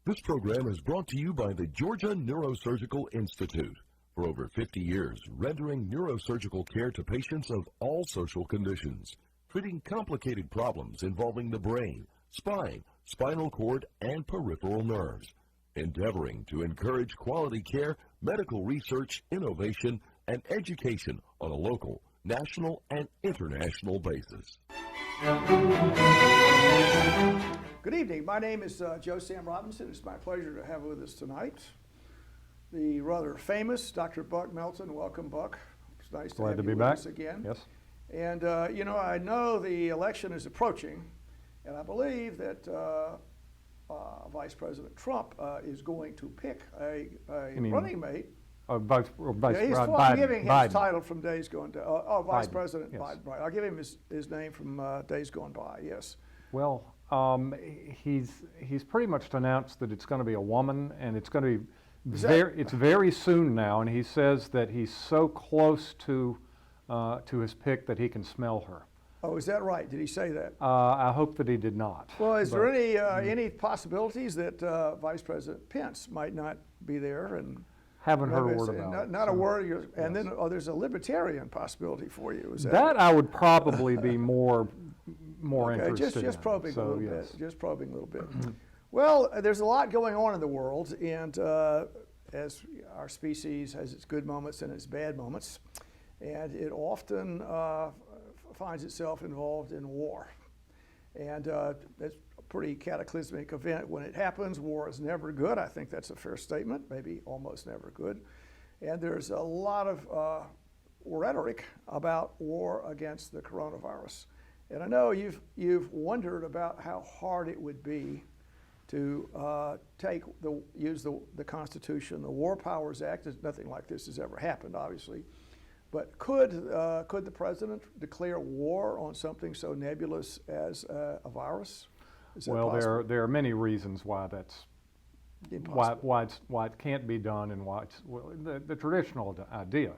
This program is brought to you by the Georgia Neurosurgical Institute. For over 50 years, rendering neurosurgical care to patients of all social conditions, treating complicated problems involving the brain, spine, spinal cord, and peripheral nerves, endeavoring to encourage quality care, medical research, innovation, and education on a local, national, and international basis. Good evening. My name is Joe Sam Robinson. It's my pleasure to have with us tonight the rather famous Dr. Buck Melton. Welcome, Buck. It's nice to have you with us again. Yes. And, I know the election is approaching, and I believe that Vice President Trump is going to pick a running mate. I'm giving his title from Days Gone By. Vice Biden, President yes. Biden. Right. I'll give him his name from Days Gone By, yes. Well, he's pretty much announced that it's going to be a woman, and it's going to be it's very soon now. And he says that he's so close to his pick that he can smell her. Oh, is that right? Did he say that? I hope that he did not. Well, is there any possibilities that Vice President Pence might not be there? And haven't heard a word about it. Not a word. And then there's a libertarian possibility for you. Is that I would probably be more interested just in. probing a little bit. Just probing a little bit. Well, there's a lot going on in the world, and as our species has its good moments and its bad moments, and it often finds itself involved in war. And it's a pretty cataclysmic event when it happens. War is never good. I think that's a fair statement, maybe almost never good. And there's a lot of rhetoric about war against the coronavirus. And I know you've wondered about how hard it would be to use the Constitution, the War Powers Act. Nothing like this has ever happened, obviously. But could the president declare war on something so nebulous as a virus? Well, there are many reasons why that's why it can't be done, and why it's the traditional idea.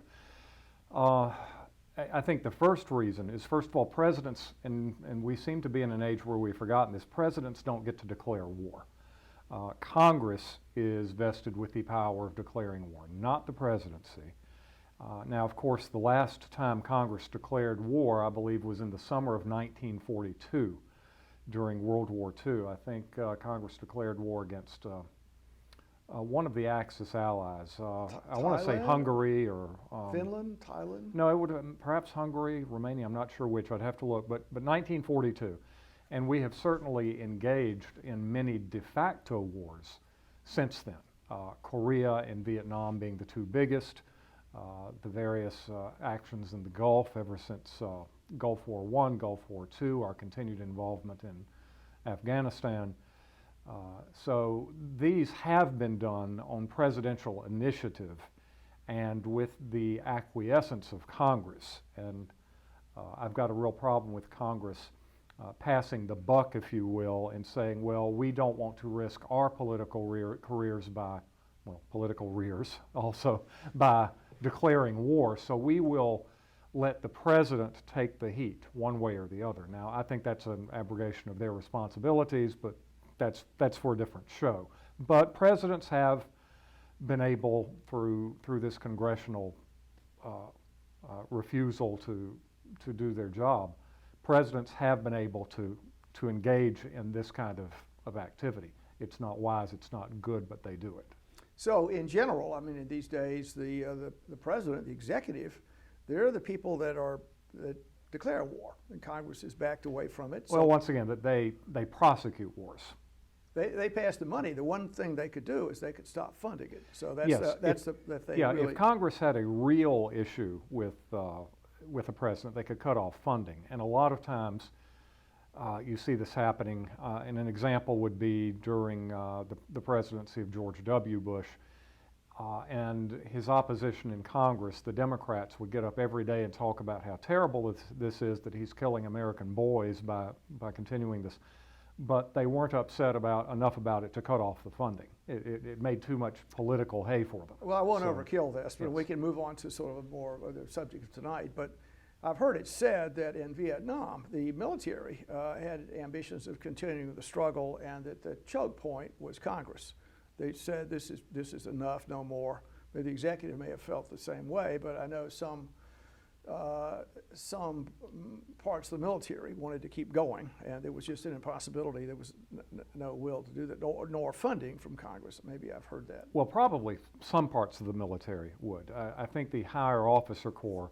I think the first reason is, first of all, presidents, and we seem to be in an age where we've forgotten this, presidents don't get to declare war. Congress is vested with the power of declaring war, not the presidency. Now, of course, the last time Congress declared war, I believe, was in the summer of 1942 during World War II. I think Congress declared war against one of the Axis allies. I want to say Hungary or Finland, Thailand? No, it would have perhaps Hungary, Romania, I'm not sure which, I'd have to look, but 1942. And we have certainly engaged in many de facto wars since then. Korea and Vietnam being the two biggest, the various actions in the Gulf ever since Gulf War I, Gulf War II, our continued involvement in Afghanistan. So these have been done on presidential initiative and with the acquiescence of Congress. And I've got a real problem with Congress passing the buck, if you will, and saying, well, we don't want to risk our political careers by, well, political rears also, by declaring war. So we will let the president take the heat one way or the other. Now, I think that's an abrogation of their responsibilities, but that's for a different show. But presidents have been able, through this congressional refusal to do their job, presidents have been able to engage in this kind of activity. It's not wise, it's not good, but they do it. So in general, I mean, in these days, the president, the executive, they're the people that declare war, and Congress is backed away from it. Well, once again, that they prosecute wars. They pass the money. The one thing they could do is they could stop funding it. So that's yes, the thing. Yeah, really. If Congress had a real issue with the president, they could cut off funding. And a lot of times you see this happening, and an example would be during the presidency of George W. Bush and his opposition in Congress. The Democrats would get up every day and talk about how terrible this is, that he's killing American boys by continuing this. But they weren't upset enough about it to cut off the funding. It made too much political hay for them. Well, I won't overkill this, but yes. We can move on to sort of more of the subject of tonight. But I've heard it said that in Vietnam, the military had ambitions of continuing the struggle, and that the choke point was Congress. They said this is enough, no more. But the executive may have felt the same way, but I know some parts of the military wanted to keep going, and it was just an impossibility. There was no will to do that, nor funding from Congress. Maybe I've heard that. Well, probably some parts of the military would. I think the higher officer corps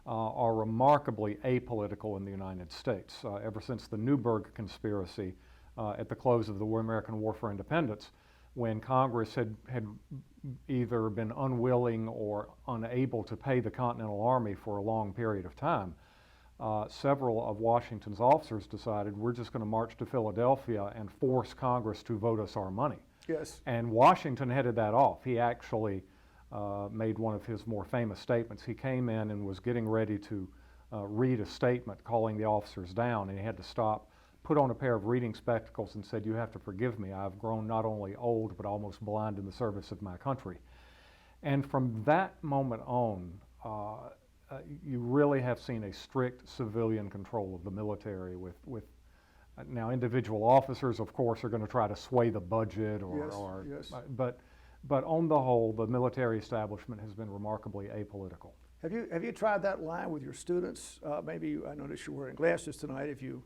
are remarkably apolitical in the United States. Ever since the Newburgh conspiracy at the close of the American War for Independence, when Congress had either been unwilling or unable to pay the Continental Army for a long period of time, several of Washington's officers decided we're just going to march to Philadelphia and force Congress to vote us our money. Yes. And Washington headed that off. He actually made one of his more famous statements. He came in and was getting ready to read a statement calling the officers down, and he had to stop, put on a pair of reading spectacles, and said, "You have to forgive me. I've grown not only old but almost blind in the service of my country." And from that moment on, you really have seen a strict civilian control of the military with now individual officers, of course, are going to try to sway the budget Yes. But on the whole, the military establishment has been remarkably apolitical. Have you tried that line with your students? Maybe I noticed you're wearing glasses tonight. Have you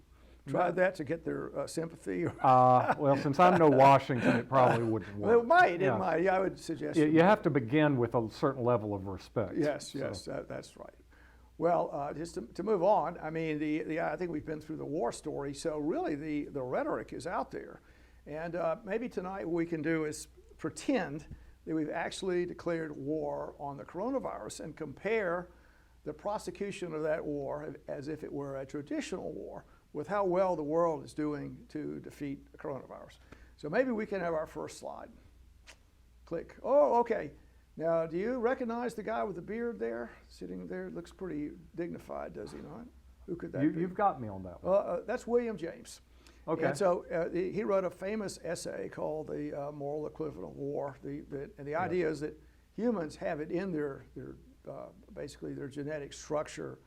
tried that to get their sympathy? Well, since I'm no Washington, it probably wouldn't work. Well, it might. Yeah, I would suggest. You have to begin with a certain level of respect. Yes, that's right. Well, just to move on, I mean, I think we've been through the war story, so really the rhetoric is out there. And maybe tonight what we can do is pretend that we've actually declared war on the coronavirus and compare the prosecution of that war as if it were a traditional war with how well the world is doing to defeat the coronavirus. So maybe we can have our first slide. Click. Oh, okay. Now, do you recognize the guy with the beard there, sitting there? Looks pretty dignified, does he not? Who could that be? You've got me on that one. That's William James. Okay. And so he wrote a famous essay called The Moral Equivalent of War. And the idea is that humans have it in their basically their genetic structure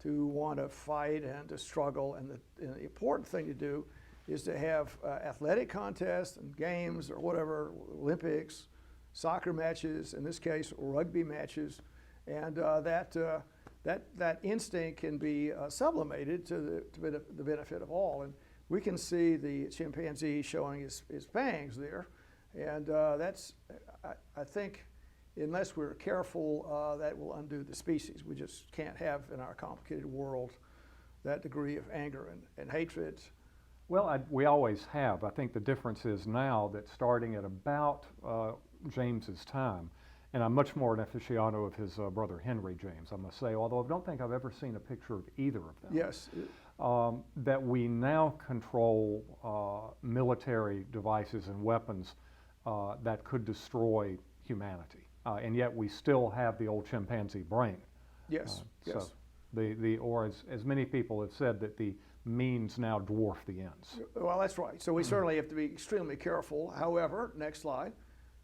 to want to fight and to struggle. And the important thing to do is to have athletic contests and games or whatever, Olympics, soccer matches, in this case, rugby matches, and that instinct can be sublimated to the benefit of all. And we can see the chimpanzee showing his fangs there, and I think, unless we're careful, that will undo the species. We just can't have in our complicated world that degree of anger and hatred. Well, we always have. I think the difference is now that starting at about James's time, and I'm much more an aficionado of his brother Henry James, I must say, although I don't think I've ever seen a picture of either of them. Yes. That we now control military devices and weapons that could destroy humanity, and yet we still have the old chimpanzee brain. Yes. Yes. So or as many people have said, that the means now dwarf the ends. Well, that's right. So we certainly have to be extremely careful. However, next slide,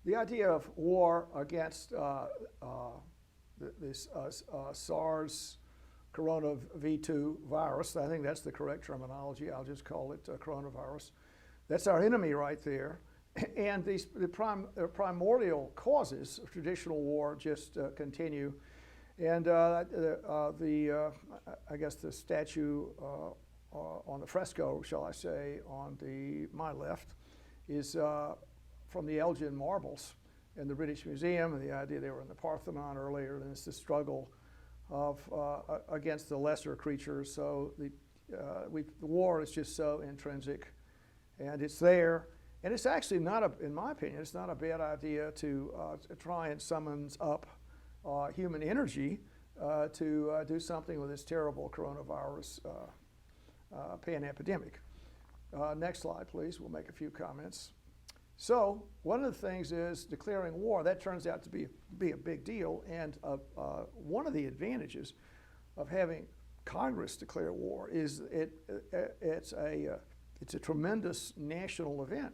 the idea of war against this SARS Corona V2 virus, I think that's the correct terminology. I'll just call it coronavirus. That's our enemy right there. And the primordial causes of traditional war just continue. And I guess the statue on the fresco, shall I say, on my left, is from the Elgin marbles in the British Museum, and the idea they were in the Parthenon earlier, and it's the struggle of against the lesser creatures. So the war is just so intrinsic, and it's there. And it's actually not, in my opinion, it's not a bad idea to try and summon up human energy to do something with this terrible coronavirus pan-epidemic. Next slide, please. We'll make a few comments. So one of the things is declaring war. That turns out to be a big deal. And one of the advantages of having Congress declare war is it's a tremendous national event.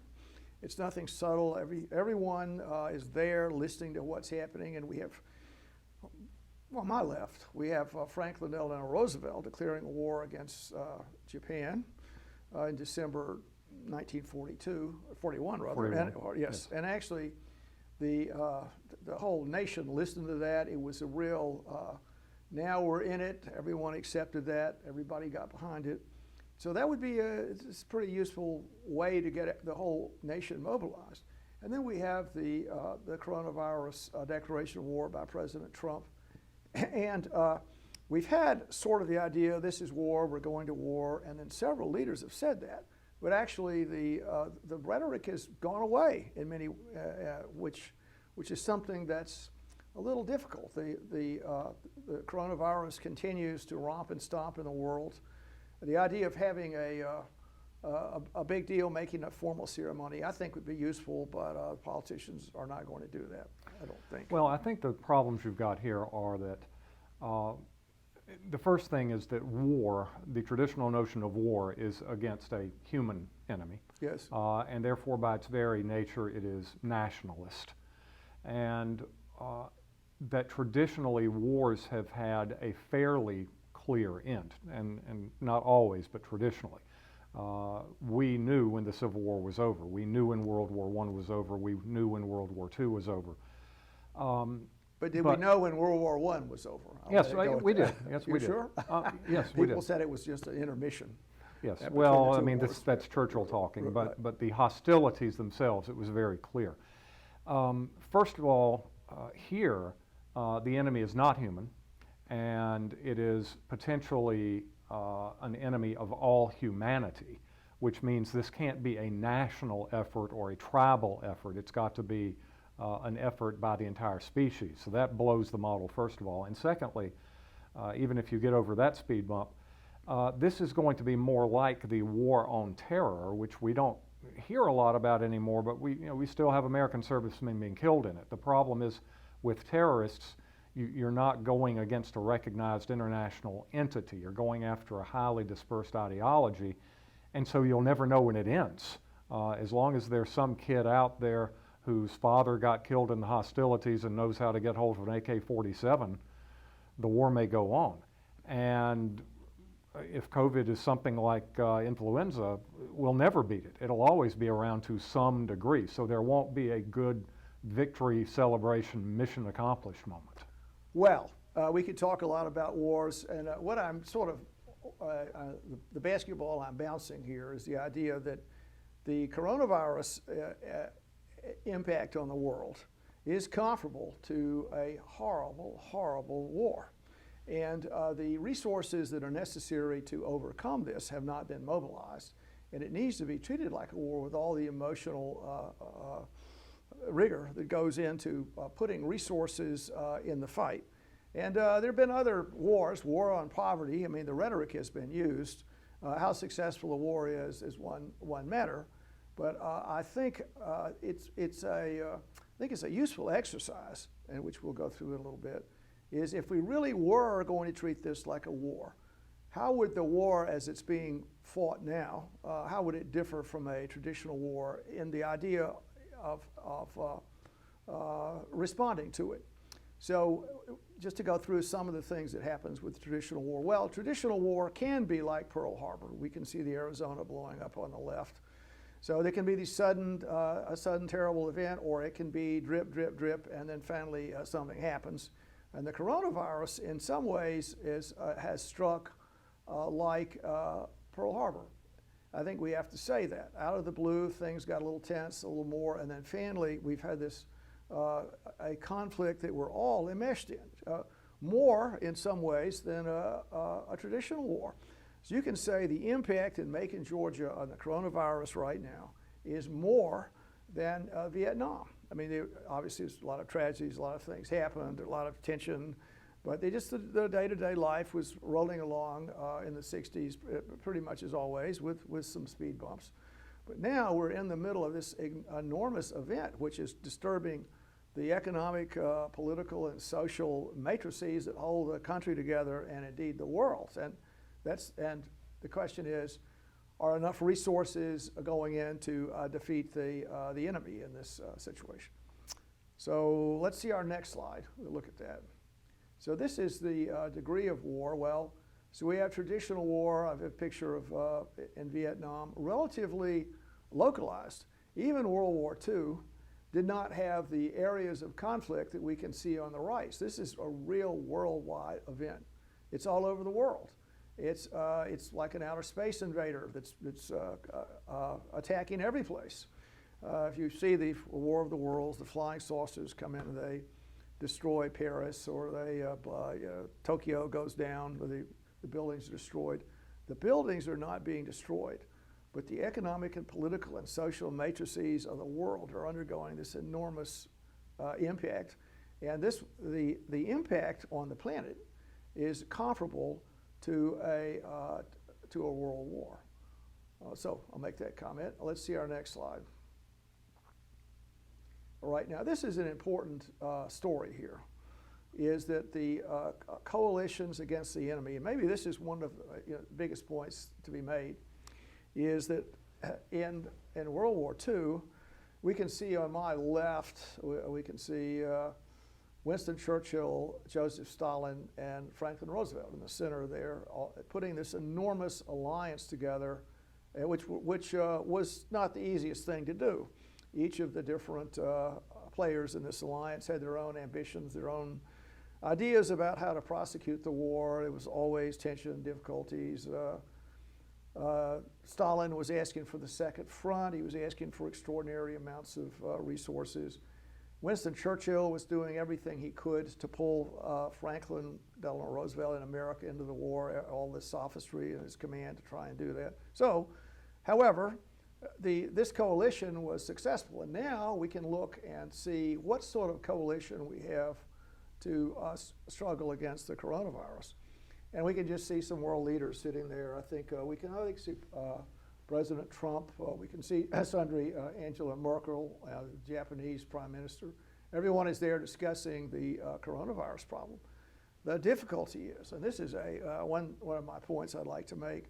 It's nothing subtle. Everyone is there listening to what's happening, and we have on my left, we have Franklin Delano Roosevelt declaring a war against Japan in December 41 rather. 41. Yes, and actually the whole nation listened to that. It was a real, now we're in it, everyone accepted that, everybody got behind it. So that would be it's a pretty useful way to get the whole nation mobilized. And then we have the coronavirus declaration of war by President Trump. And we've had sort of the idea, this is war, we're going to war, and then several leaders have said that. But actually the rhetoric has gone away in many, which is something that's a little difficult. The coronavirus continues to romp and stomp in the world. The idea of having a big deal, making a formal ceremony, I think would be useful, but politicians are not going to do that, I don't think. Well, I think the problems you've got here are that the first thing is that war, the traditional notion of war, is against a human enemy. Yes. And therefore, by its very nature, it is nationalist. And that traditionally wars have had a fairly clear end, and not always, but traditionally. We knew when the Civil War was over. We knew when World War I was over. We knew when World War II was over. But did we know when World War I was over? Yes, we did. Yes, we did. Sure? Yes, we did. People said it was just an intermission. Yes, well, I mean, that's Churchill talking, but the hostilities themselves, it was very clear. First of all, here, the enemy is not human, and it is potentially an enemy of all humanity, which means this can't be a national effort or a tribal effort. It's got to be an effort by the entire species. So that blows the model, first of all. And secondly, even if you get over that speed bump, this is going to be more like the war on terror, which we don't hear a lot about anymore, but we still have American servicemen being killed in it. The problem is with terrorists, you're not going against a recognized international entity. You're going after a highly dispersed ideology, and so you'll never know when it ends. As long as there's some kid out there whose father got killed in the hostilities and knows how to get hold of an AK-47, the war may go on. And if COVID is something like influenza, we'll never beat it. It'll always be around to some degree, so there won't be a good victory, celebration, mission accomplished moment. Well, we could talk a lot about wars, and what I'm sort of, the basketball I'm bouncing here is the idea that the coronavirus impact on the world is comparable to a horrible, horrible war. And the resources that are necessary to overcome this have not been mobilized, and it needs to be treated like a war with all the emotional rigor that goes into putting resources in the fight. And there have been other wars, war on poverty. I mean, the rhetoric has been used. How successful a war is one matter, but I think it's a useful exercise, and which we'll go through in a little bit. Is if we really were going to treat this like a war, how would the war as it's being fought now, how would it differ from a traditional war in the idea of responding to it? So just to go through some of the things that happens with traditional war. Well, traditional war can be like Pearl Harbor. We can see the Arizona blowing up on the left. So there can be these a sudden terrible event, or it can be drip, drip, drip, and then finally something happens. And the coronavirus, in some ways, has struck like Pearl Harbor. I think we have to say that. Out of the blue, things got a little tense, a little more, and then finally, we've had this a conflict that we're all enmeshed in, more in some ways than a traditional war. So you can say the impact in Macon, Georgia on the coronavirus right now is more than Vietnam. I mean, obviously there's a lot of tragedies, a lot of things happened, a lot of tension, but the day-to-day life was rolling along in the 60s pretty much as always with some speed bumps. But now we're in the middle of this enormous event, which is disturbing the economic, political, and social matrices that hold the country together, and indeed the world. And the question is, are enough resources going in to defeat the enemy in this situation? So let's see our next slide. We'll look at that. So this is the degree of war. Well, so we have traditional war. I have a picture of in Vietnam, relatively localized. Even World War II did not have the areas of conflict that we can see on the right. So this is a real worldwide event. It's all over the world. It's like an outer space invader that's attacking every place. If you see the War of the Worlds, the flying saucers come in and they destroy Paris, or Tokyo goes down, or the buildings are destroyed. The buildings are not being destroyed, but the economic and political and social matrices of the world are undergoing this enormous impact. And the impact on the planet is comparable to a world war. So I'll make that comment. Let's see our next slide. All right, now this is an important story here, is that the coalitions against the enemy, and maybe this is one of the biggest points to be made, is that in World War II, we can see on my left, we can see Winston Churchill, Joseph Stalin, and Franklin Roosevelt in the center there, putting this enormous alliance together, which was not the easiest thing to do. Each of the different players in this alliance had their own ambitions, their own ideas about how to prosecute the war. It was always tension, difficulties. Stalin was asking for the second front. He was asking for extraordinary amounts of resources. Winston Churchill was doing everything he could to pull Franklin Delano Roosevelt and America into the war, all this sophistry in his command to try and do that. So, however, this coalition was successful, and now we can look and see what sort of coalition we have to struggle against the coronavirus. And we can just see some world leaders sitting there. I think we can see President Trump. We can see sundry Angela Merkel, Japanese Prime Minister. Everyone is there discussing the coronavirus problem. The difficulty is, and this is one of my points I'd like to make,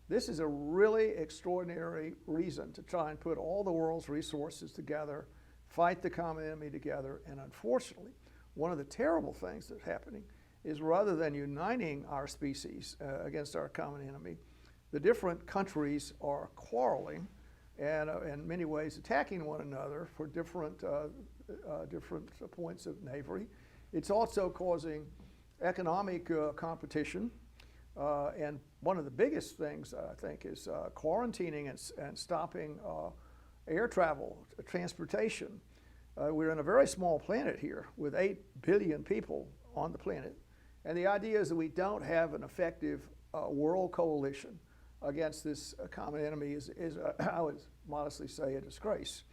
this is a really extraordinary reason to try and put all the world's resources together, fight the common enemy together, and unfortunately, one of the terrible things that's happening is rather than uniting our species against our common enemy, the different countries are quarreling and in many ways attacking one another for different points of knavery. It's also causing economic competition. And one of the biggest things, I think, is quarantining and stopping air travel, transportation. We're in a very small planet here with 8 billion people on the planet. And the idea is that we don't have an effective world coalition against this common enemy is I would modestly say, a disgrace.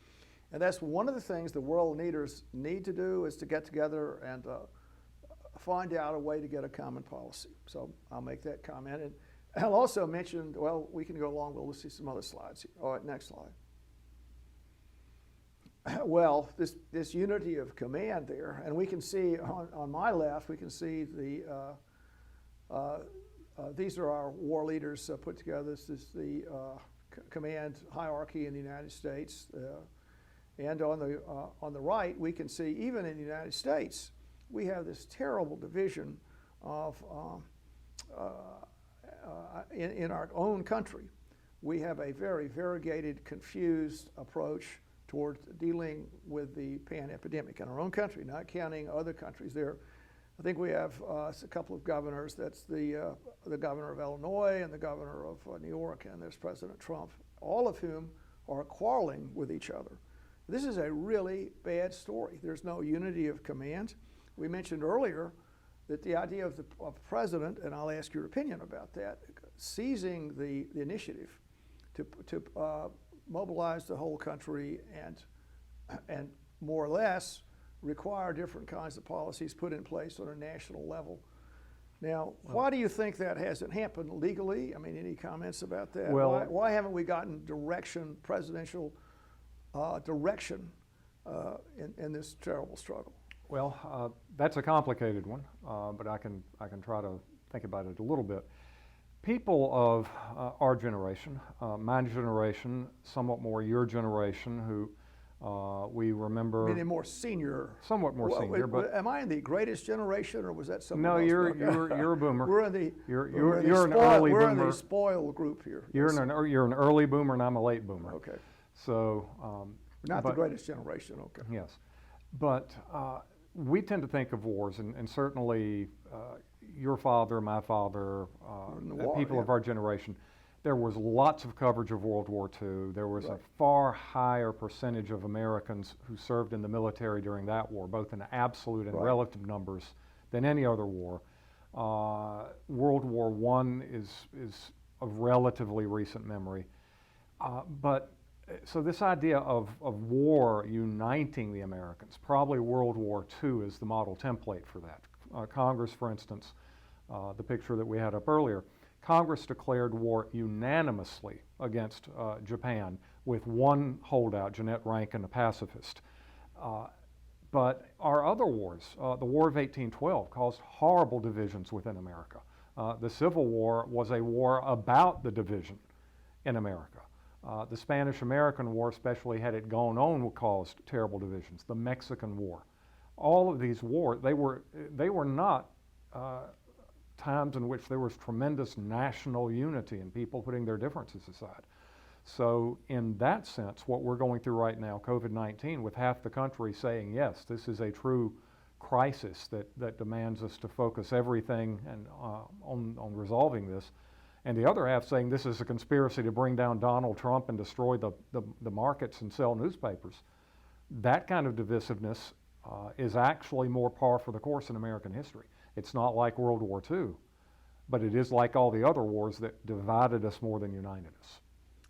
And that's one of the things the world leaders need to do, is to get together and find out a way to get a common policy. So I'll make that comment. And I'll also mention, well, we can go along, but we'll see some other slides here. All right, next slide. Well, this unity of command there, and we can see on my left, we can see these are our war leaders put together. This is the command hierarchy in the United States. And on the right, we can see even in the United States, we have this terrible division of, in our own country. We have a very variegated, confused approach toward dealing with the pan-epidemic in our own country, not counting other countries. There, I think we have a couple of governors. That's the governor of Illinois and the governor of New York, and there's President Trump, all of whom are quarreling with each other. This is a really bad story. There's no unity of command. We mentioned earlier that the idea of the president, and I'll ask your opinion about that, seizing the initiative to mobilize the whole country and more or less require different kinds of policies put in place on a national level. Now, why do you think that hasn't happened legally? I mean, any comments about that? Well, why haven't we gotten presidential direction in this terrible struggle? Well, that's a complicated one, but I can try to think about it a little bit. People of our generation, my generation, somewhat more your generation, who We remember. I mean, a more senior. Somewhat more senior, but am I in the greatest generation, or was that someone no, else? you're a boomer. We're in the you're we're an early we're boomer. in the spoiled group here. You're an early boomer, and I'm a late boomer. Okay. So. Not the greatest generation. Okay. Yes, but we tend to think of wars, and certainly your father, my father, people of our generation. There was lots of coverage of World War II. There was a far higher percentage of Americans who served in the military during that war, both in absolute and relative numbers, than any other war. World War I is of relatively recent memory. So this idea of war uniting the Americans, probably World War II is the model template for that. Congress, for instance, the picture that we had up earlier, Congress declared war unanimously against Japan with one holdout, Jeanette Rankin, a pacifist. But our other wars, the War of 1812 caused horrible divisions within America. The Civil War was a war about the division in America. The Spanish-American War, especially had it gone on, caused terrible divisions. The Mexican War. All of these wars, they were not times in which there was tremendous national unity and people putting their differences aside. So in that sense, what we're going through right now, COVID-19, with half the country saying, yes, this is a true crisis that demands us to focus everything on resolving this, and the other half saying this is a conspiracy to bring down Donald Trump and destroy the markets and sell newspapers. That kind of divisiveness is actually more par for the course in American history. It's not like World War II, but it is like all the other wars that divided us more than united us.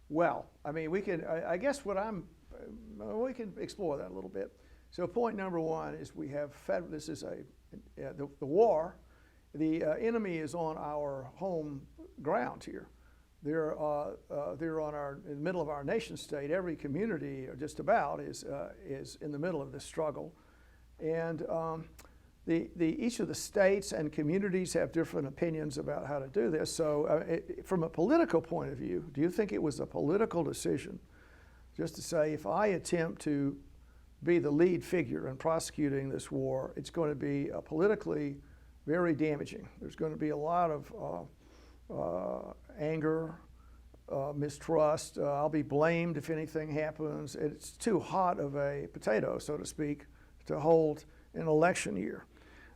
Well, I mean, we can, I guess we can explore that a little bit. So point number one is we have, this is the war, the enemy is on our home ground here. They're on in the middle of our nation state. Every community, or just about, is in the middle of this struggle. And each of the states and communities have different opinions about how to do this. So from a political point of view, do you think it was a political decision just to say, if I attempt to be the lead figure in prosecuting this war, it's going to be politically very damaging. There's going to be a lot of anger, mistrust. I'll be blamed if anything happens. It's too hot of a potato, so to speak, to hold an election year.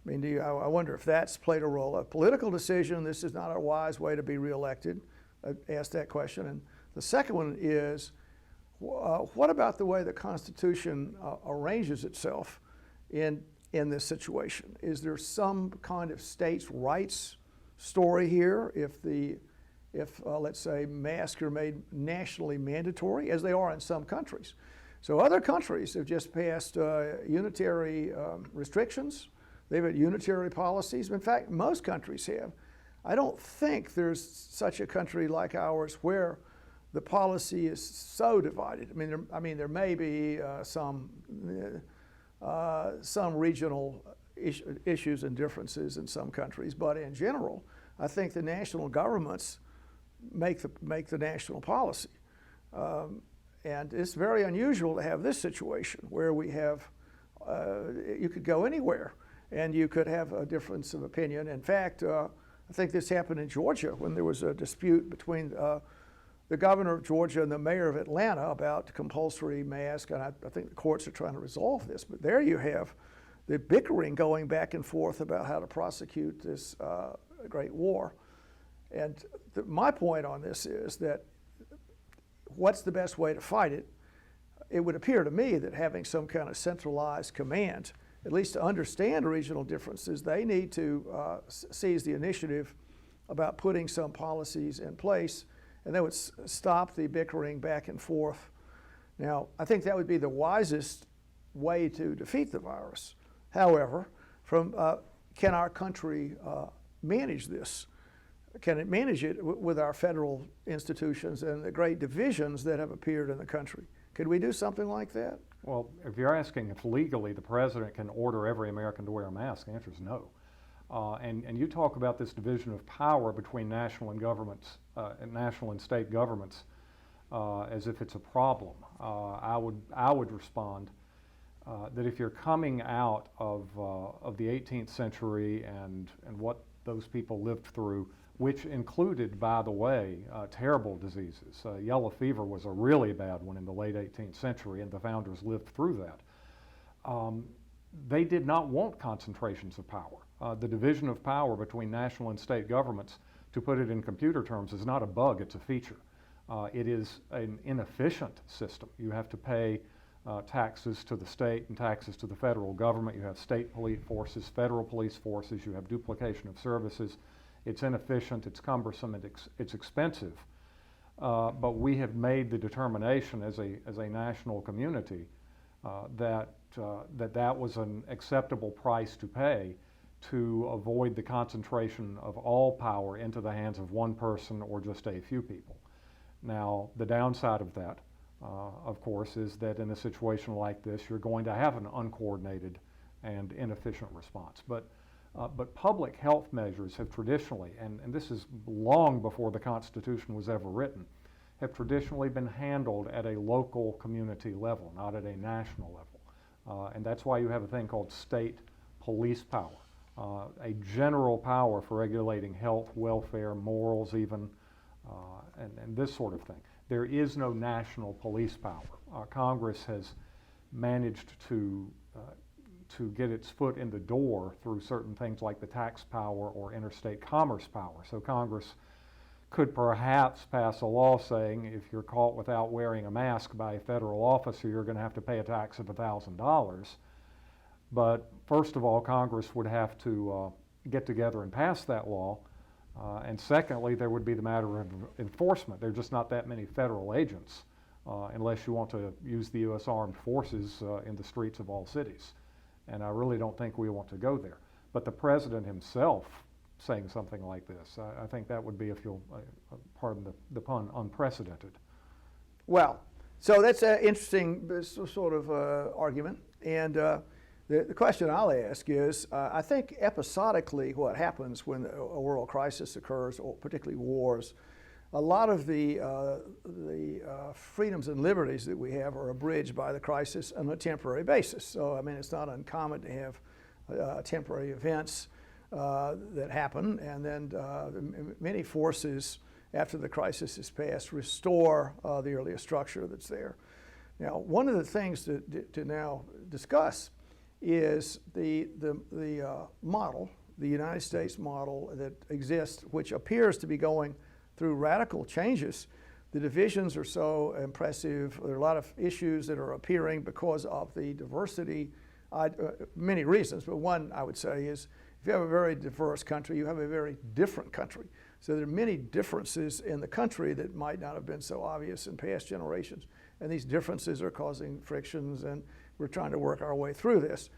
I mean, I wonder if that's played a role. A political decision, this is not a wise way to be reelected. I asked that question. And the second one is, what about the way the Constitution arranges itself in this situation? Is there some kind of states' rights story here if let's say masks are made nationally mandatory, as they are in some countries? So other countries have just passed unitary restrictions. They've had unitary policies. In fact, most countries have. I don't think there's such a country like ours where the policy is so divided. I mean, there may be some regional issues and differences in some countries, but in general, I think the national governments make the national policy. And it's very unusual to have this situation where we have, you could go anywhere and you could have a difference of opinion. In fact, I think this happened in Georgia when there was a dispute between the governor of Georgia and the mayor of Atlanta about compulsory mask, and I think the courts are trying to resolve this. But there you have the bickering going back and forth about how to prosecute this great war. And my point on this is that what's the best way to fight it? It would appear to me that having some kind of centralized command, at least to understand regional differences, they need to seize the initiative about putting some policies in place, and that would stop the bickering back and forth. Now, I think that would be the wisest way to defeat the virus. However, can our country manage this? Can it manage it with our federal institutions and the great divisions that have appeared in the country? Could we do something like that? Well, if you're asking if legally the president can order every American to wear a mask, the answer is no. And you talk about this division of power between national and governments, national and state governments. as if it's a problem. I would respond that if you're coming out of the 18th century and what those people lived through, which included, by the way, terrible diseases. Yellow fever was a really bad one in the late 18th century, and the founders lived through that. They did not want concentrations of power. The division of power between national and state governments, to put it in computer terms, is not a bug, it's a feature. It is an inefficient system. You have to pay taxes to the state and taxes to the federal government. You have state police forces, federal police forces. You have duplication of services. It's inefficient, it's cumbersome, and it's expensive. But we have made the determination as a national community that was an acceptable price to pay to avoid the concentration of all power into the hands of one person or just a few people. Now, the downside of that, of course, is that in a situation like this, you're going to have an uncoordinated and inefficient response. But public health measures have traditionally, and this is long before the Constitution was ever written, have traditionally been handled at a local community level, not at a national level. And that's why you have a thing called state police power, a general power for regulating health, welfare, morals even, and this sort of thing. There is no national police power. Congress has managed to get its foot in the door through certain things like the tax power or interstate commerce power. So Congress could perhaps pass a law saying if you're caught without wearing a mask by a federal officer, you're going to have to pay a tax of $1,000. But first of all, Congress would have to get together and pass that law. And secondly, there would be the matter of enforcement. There are just not that many federal agents unless you want to use the U.S. Armed Forces in the streets of all cities. And I really don't think we want to go there. But the president himself saying something like this, I think that would be, if you'll pardon the pun, unprecedented. Well, so that's an interesting sort of argument. And the question I'll ask is, I think episodically what happens when a world crisis occurs, or particularly wars, a lot of the freedoms and liberties that we have are abridged by the crisis on a temporary basis. So, I mean, it's not uncommon to have temporary events that happen, and then many forces, after the crisis is passed, restore the earlier structure that's there. Now, one of the things to now discuss is the model, the United States model that exists, which appears to be going through radical changes. The divisions are so impressive. There are a lot of issues that are appearing because of the diversity, many reasons, but one I would say is if you have a very diverse country, you have a very different country. So there are many differences in the country that might not have been so obvious in past generations. And these differences are causing frictions, and we're trying to work our way through this.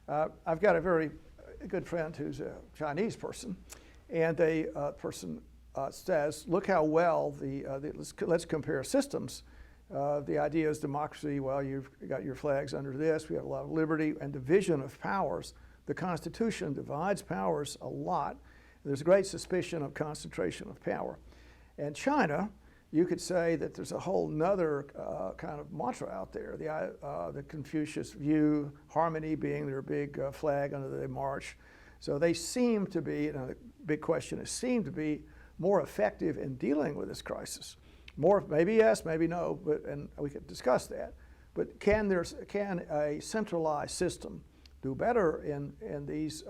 I've got a very good friend who's a Chinese person, and the person says, look how well let's compare systems. The idea is democracy. Well, you've got your flags under this. We have a lot of liberty and division of powers. The Constitution divides powers a lot. There's a great suspicion of concentration of power. And China, you could say that there's a whole nother kind of mantra out there. The Confucius view, harmony being their big flag under the march. So they seem to be, the big question is, seem to be more effective in dealing with this crisis. More, maybe yes, maybe no, and we could discuss that. But can a centralized system do better in these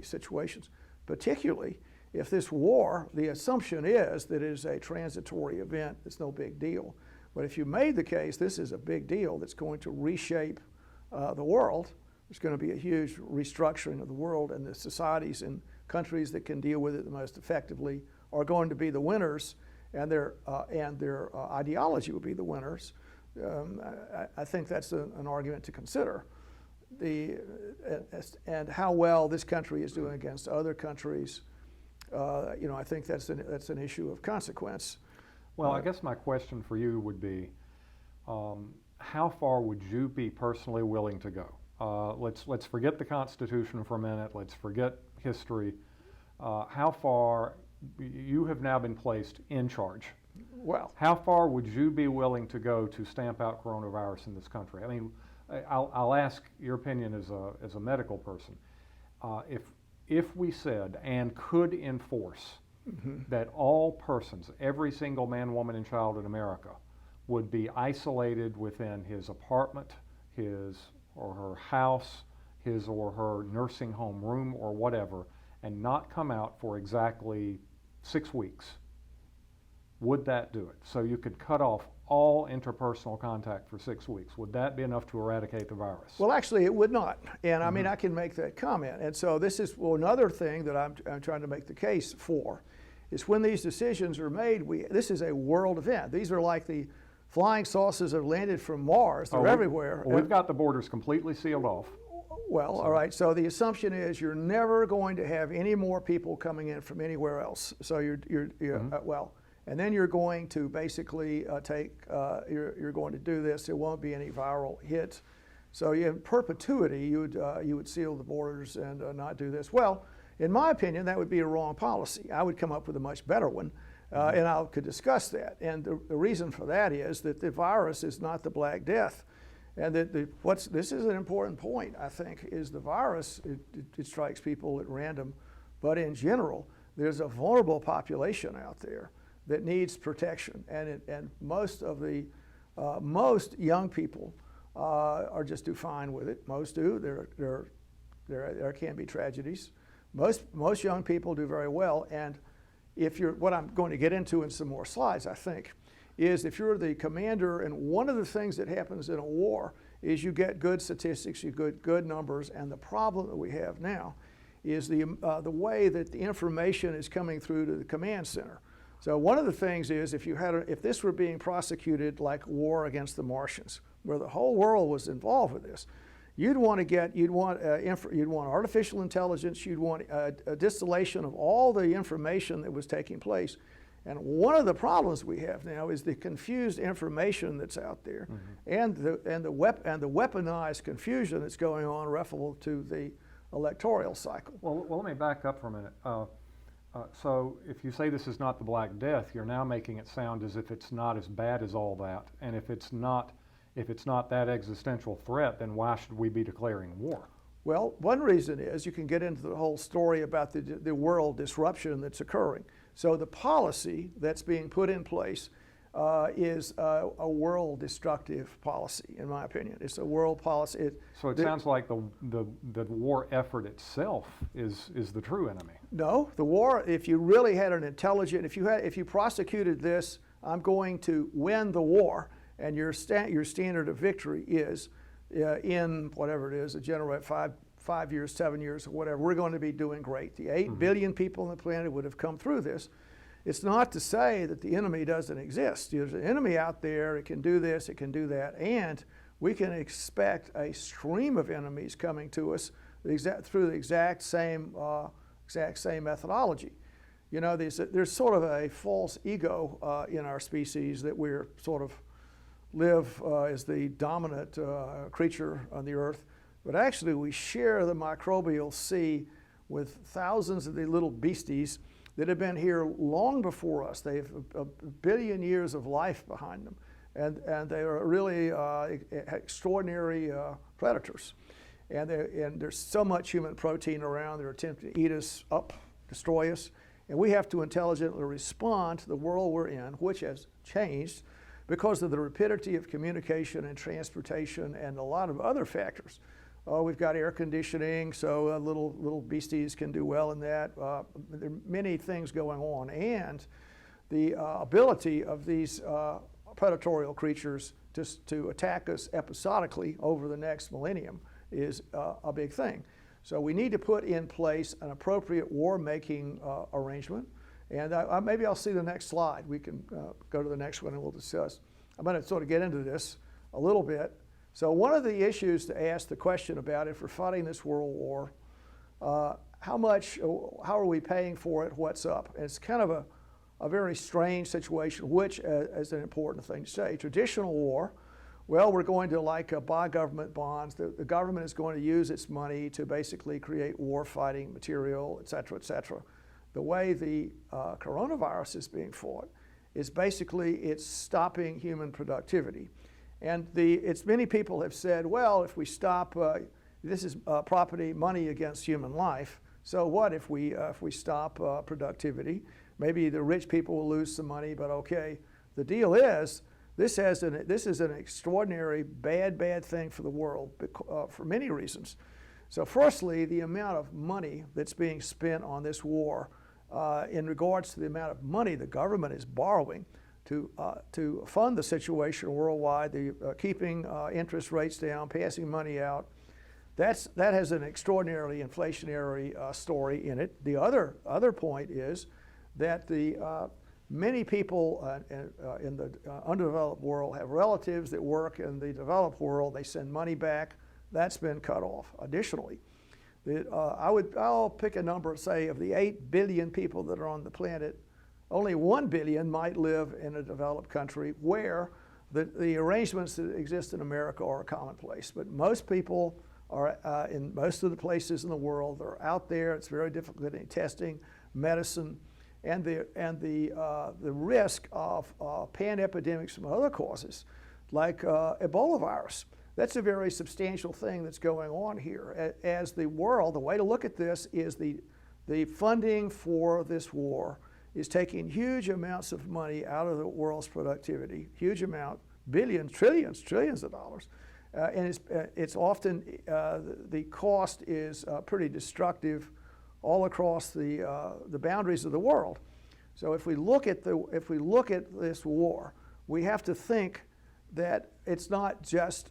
situations, particularly if this war, the assumption is that it is a transitory event, it's no big deal. But if you made the case this is a big deal that's going to reshape the world, there's going to be a huge restructuring of the world, and the societies and countries that can deal with it the most effectively are going to be the winners, and their ideology will be the winners. I think that's an argument to consider. And how well this country is doing against other countries, I think that's an issue of consequence. Well, I guess my question for you would be, how far would you be personally willing to go? Let's forget the Constitution for a minute. Let's forget history. How far you have now been placed in charge Well, How far would you be willing to go to stamp out coronavirus in this country? I mean, I'll ask your opinion as a medical person. If we said and could enforce that all persons, every single man, woman, and child in America, would be isolated within his apartment, his or her house, his or her nursing home room or whatever, and not come out for exactly 6 weeks, would that do it? So you could cut off all interpersonal contact for 6 weeks. Would that be enough to eradicate the virus? well, actually, it would not. And I mean, I can make that comment. And so this is another thing that I'm trying to make the case for, is when these decisions are made, this is a world event. These are like the flying saucers that landed from Mars. They're everywhere. Well, we've got the borders completely sealed off. Well, all right. So the assumption is you're never going to have any more people coming in from anywhere else. So well, and then you're going to basically you're going to do this. There won't be any viral hits. So in perpetuity, you would seal the borders and not do this. Well, in my opinion, that would be a wrong policy. I would come up with a much better one, and I could discuss that. And the reason for that is that the virus is not the Black Death. And this is an important point, I think, is the virus, it strikes people at random, but in general, there's a vulnerable population out there that needs protection. And most young people are just do fine with it. Most do. There can be tragedies. Most young people do very well. And what I'm going to get into in some more slides, I think, is if you're the commander, and one of the things that happens in a war is you get good statistics, you get good numbers, and the problem that we have now is the way that the information is coming through to the command center. So one of the things is if this were being prosecuted like war against the Martians, where the whole world was involved with this, you'd want artificial intelligence, you'd want a distillation of all the information that was taking place. And one of the problems we have now is the confused information that's out there, and the weaponized confusion that's going on referable to the electoral cycle. Well, let me back up for a minute. So if you say this is not the Black Death, you're now making it sound as if it's not as bad as all that. And if it's not that existential threat, then why should we be declaring war? Well, one reason is you can get into the whole story about the world disruption that's occurring. So the policy that's being put in place is a world destructive policy, in my opinion. It's a world policy. So it sounds like the war effort itself is the true enemy. No, the war, if you really had an intelligent, if you prosecuted this, I'm going to win the war, and your standard of victory is in whatever it is, a general 5 years, 7 years, or whatever, we're going to be doing great. The 8 billion people on the planet would have come through this. It's not to say that the enemy doesn't exist. There's an enemy out there, it can do this, it can do that, and we can expect a stream of enemies coming to us through the exact same methodology. You know, there's sort of a false ego in our species that we're sort of live as the dominant creature on the earth. But actually, we share the microbial sea with thousands of the little beasties that have been here long before us. They have a billion years of life behind them, and they are really extraordinary predators. And there's so much human protein around, they're attempting to eat us up, destroy us, and we have to intelligently respond to the world we're in, which has changed because of the rapidity of communication and transportation and a lot of other factors. We've got air conditioning, so little beasties can do well in that. There are many things going on, and the ability of these predatory creatures to attack us episodically over the next millennium is a big thing. So we need to put in place an appropriate war-making arrangement. And maybe I'll see the next slide. We can go to the next one and we'll discuss. I'm going to sort of get into this a little bit. So one of the issues to ask the question about if we're fighting this world war, how are we paying for it, what's up? And it's kind of a very strange situation, which is an important thing to say. Traditional war, well, we're going to buy government bonds. The government is going to use its money to basically create war fighting material, et cetera, et cetera. The way the coronavirus is being fought is basically it's stopping human productivity. And many people have said, well, if we stop, this is property, money against human life. So what if we stop productivity? Maybe the rich people will lose some money, but okay. The deal is, this is an extraordinary bad thing for the world for many reasons. So firstly, the amount of money that's being spent on this war in regards to the amount of money the government is borrowing to fund the situation worldwide, keeping interest rates down, passing money out, that has an extraordinarily inflationary story in it. The other point is that many people in the underdeveloped world have relatives that work in the developed world. They send money back. That's been cut off. Additionally, I'll pick a number, say, of the 8 billion people that are on the planet, only 1 billion might live in a developed country where the arrangements that exist in America are commonplace. But most people are in most of the places in the world. They're out there. It's very difficult in testing, medicine, and the risk of pan-epidemics from other causes, like Ebola virus. That's a very substantial thing that's going on here. As the world, the way to look at this is the funding for this war is taking huge amounts of money out of the world's productivity, huge amount, billions, trillions of dollars. And it's often, the cost is pretty destructive all across the boundaries of the world. So if we look at this war, we have to think that it's not just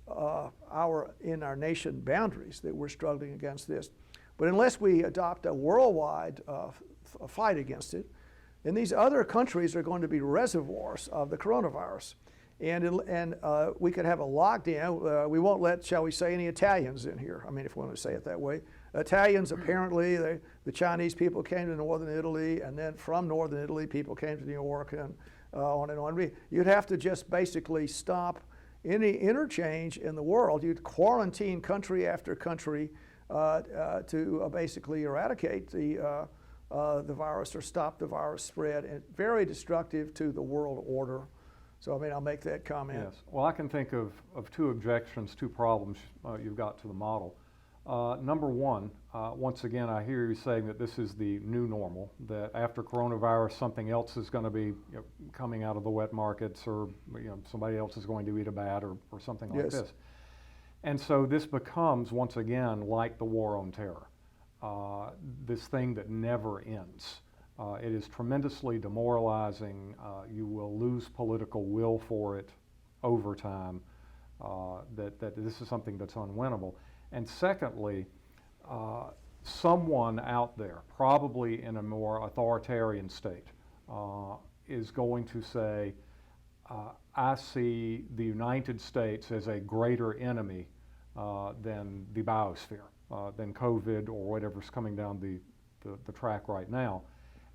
in our nation boundaries that we're struggling against this. But unless we adopt a worldwide fight against it, then these other countries are going to be reservoirs of the coronavirus. And we could have a lockdown. We won't let, shall we say, any Italians in here. I mean, if we want to say it that way. Italians, apparently, the Chinese people came to northern Italy, and then from northern Italy, people came to New York, and on and on. You'd have to just basically stop any interchange in the world. You'd quarantine country after country to basically eradicate the virus or stop the virus spread, and very destructive to the world order. So, I mean, I'll make that comment. Yes. Well, I can think of two objections, two problems you've got to the model. Number one, once again, I hear you saying that this is the new normal, that after coronavirus, something else is going to be coming out of the wet markets, or somebody else is going to eat a bat, or something like Yes. this. And so this becomes, once again, like the war on terror, this thing that never ends. It is tremendously demoralizing. You will lose political will for it over time, that this is something that's unwinnable. And secondly, someone out there, probably in a more authoritarian state, is going to say, I see the United States as a greater enemy than the biosphere, than COVID or whatever's coming down the track right now.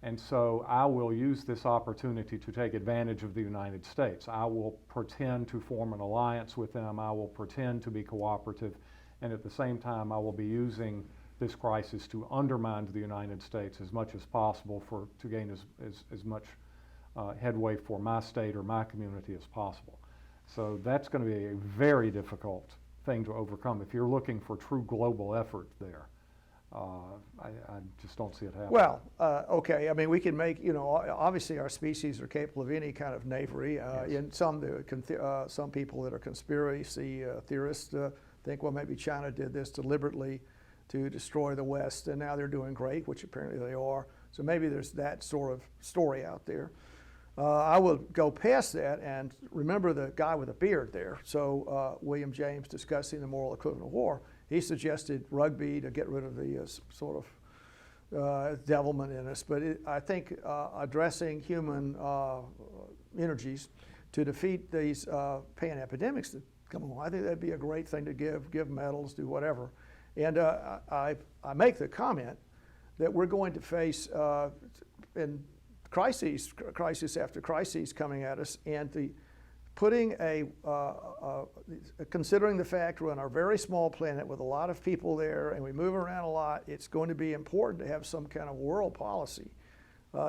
And so I will use this opportunity to take advantage of the United States. I will pretend to form an alliance with them. I will pretend to be cooperative. And at the same time, I will be using this crisis to undermine the United States as much as possible to gain as much headway for my state or my community as possible. So that's going to be a very difficult thing to overcome. If you're looking for true global effort there, I just don't see it happening. Well, okay. I mean, we can make, obviously our species are capable of any kind of knavery. Yes. And some people that are conspiracy theorists think, well, maybe China did this deliberately to destroy the West, and now they're doing great, which apparently they are. So maybe there's that sort of story out there. I will go past that and remember the guy with a beard there. So William James, discussing the moral equivalent of war, he suggested rugby to get rid of the sort of devilment in us. But I think addressing human energies to defeat these pan-epidemics that come along, I think that'd be a great thing to give medals, do whatever. And I make the comment that we're going to face in crisis after crisis coming at us, and considering the fact we're on a very small planet with a lot of people there and we move around a lot, it's going to be important to have some kind of world policy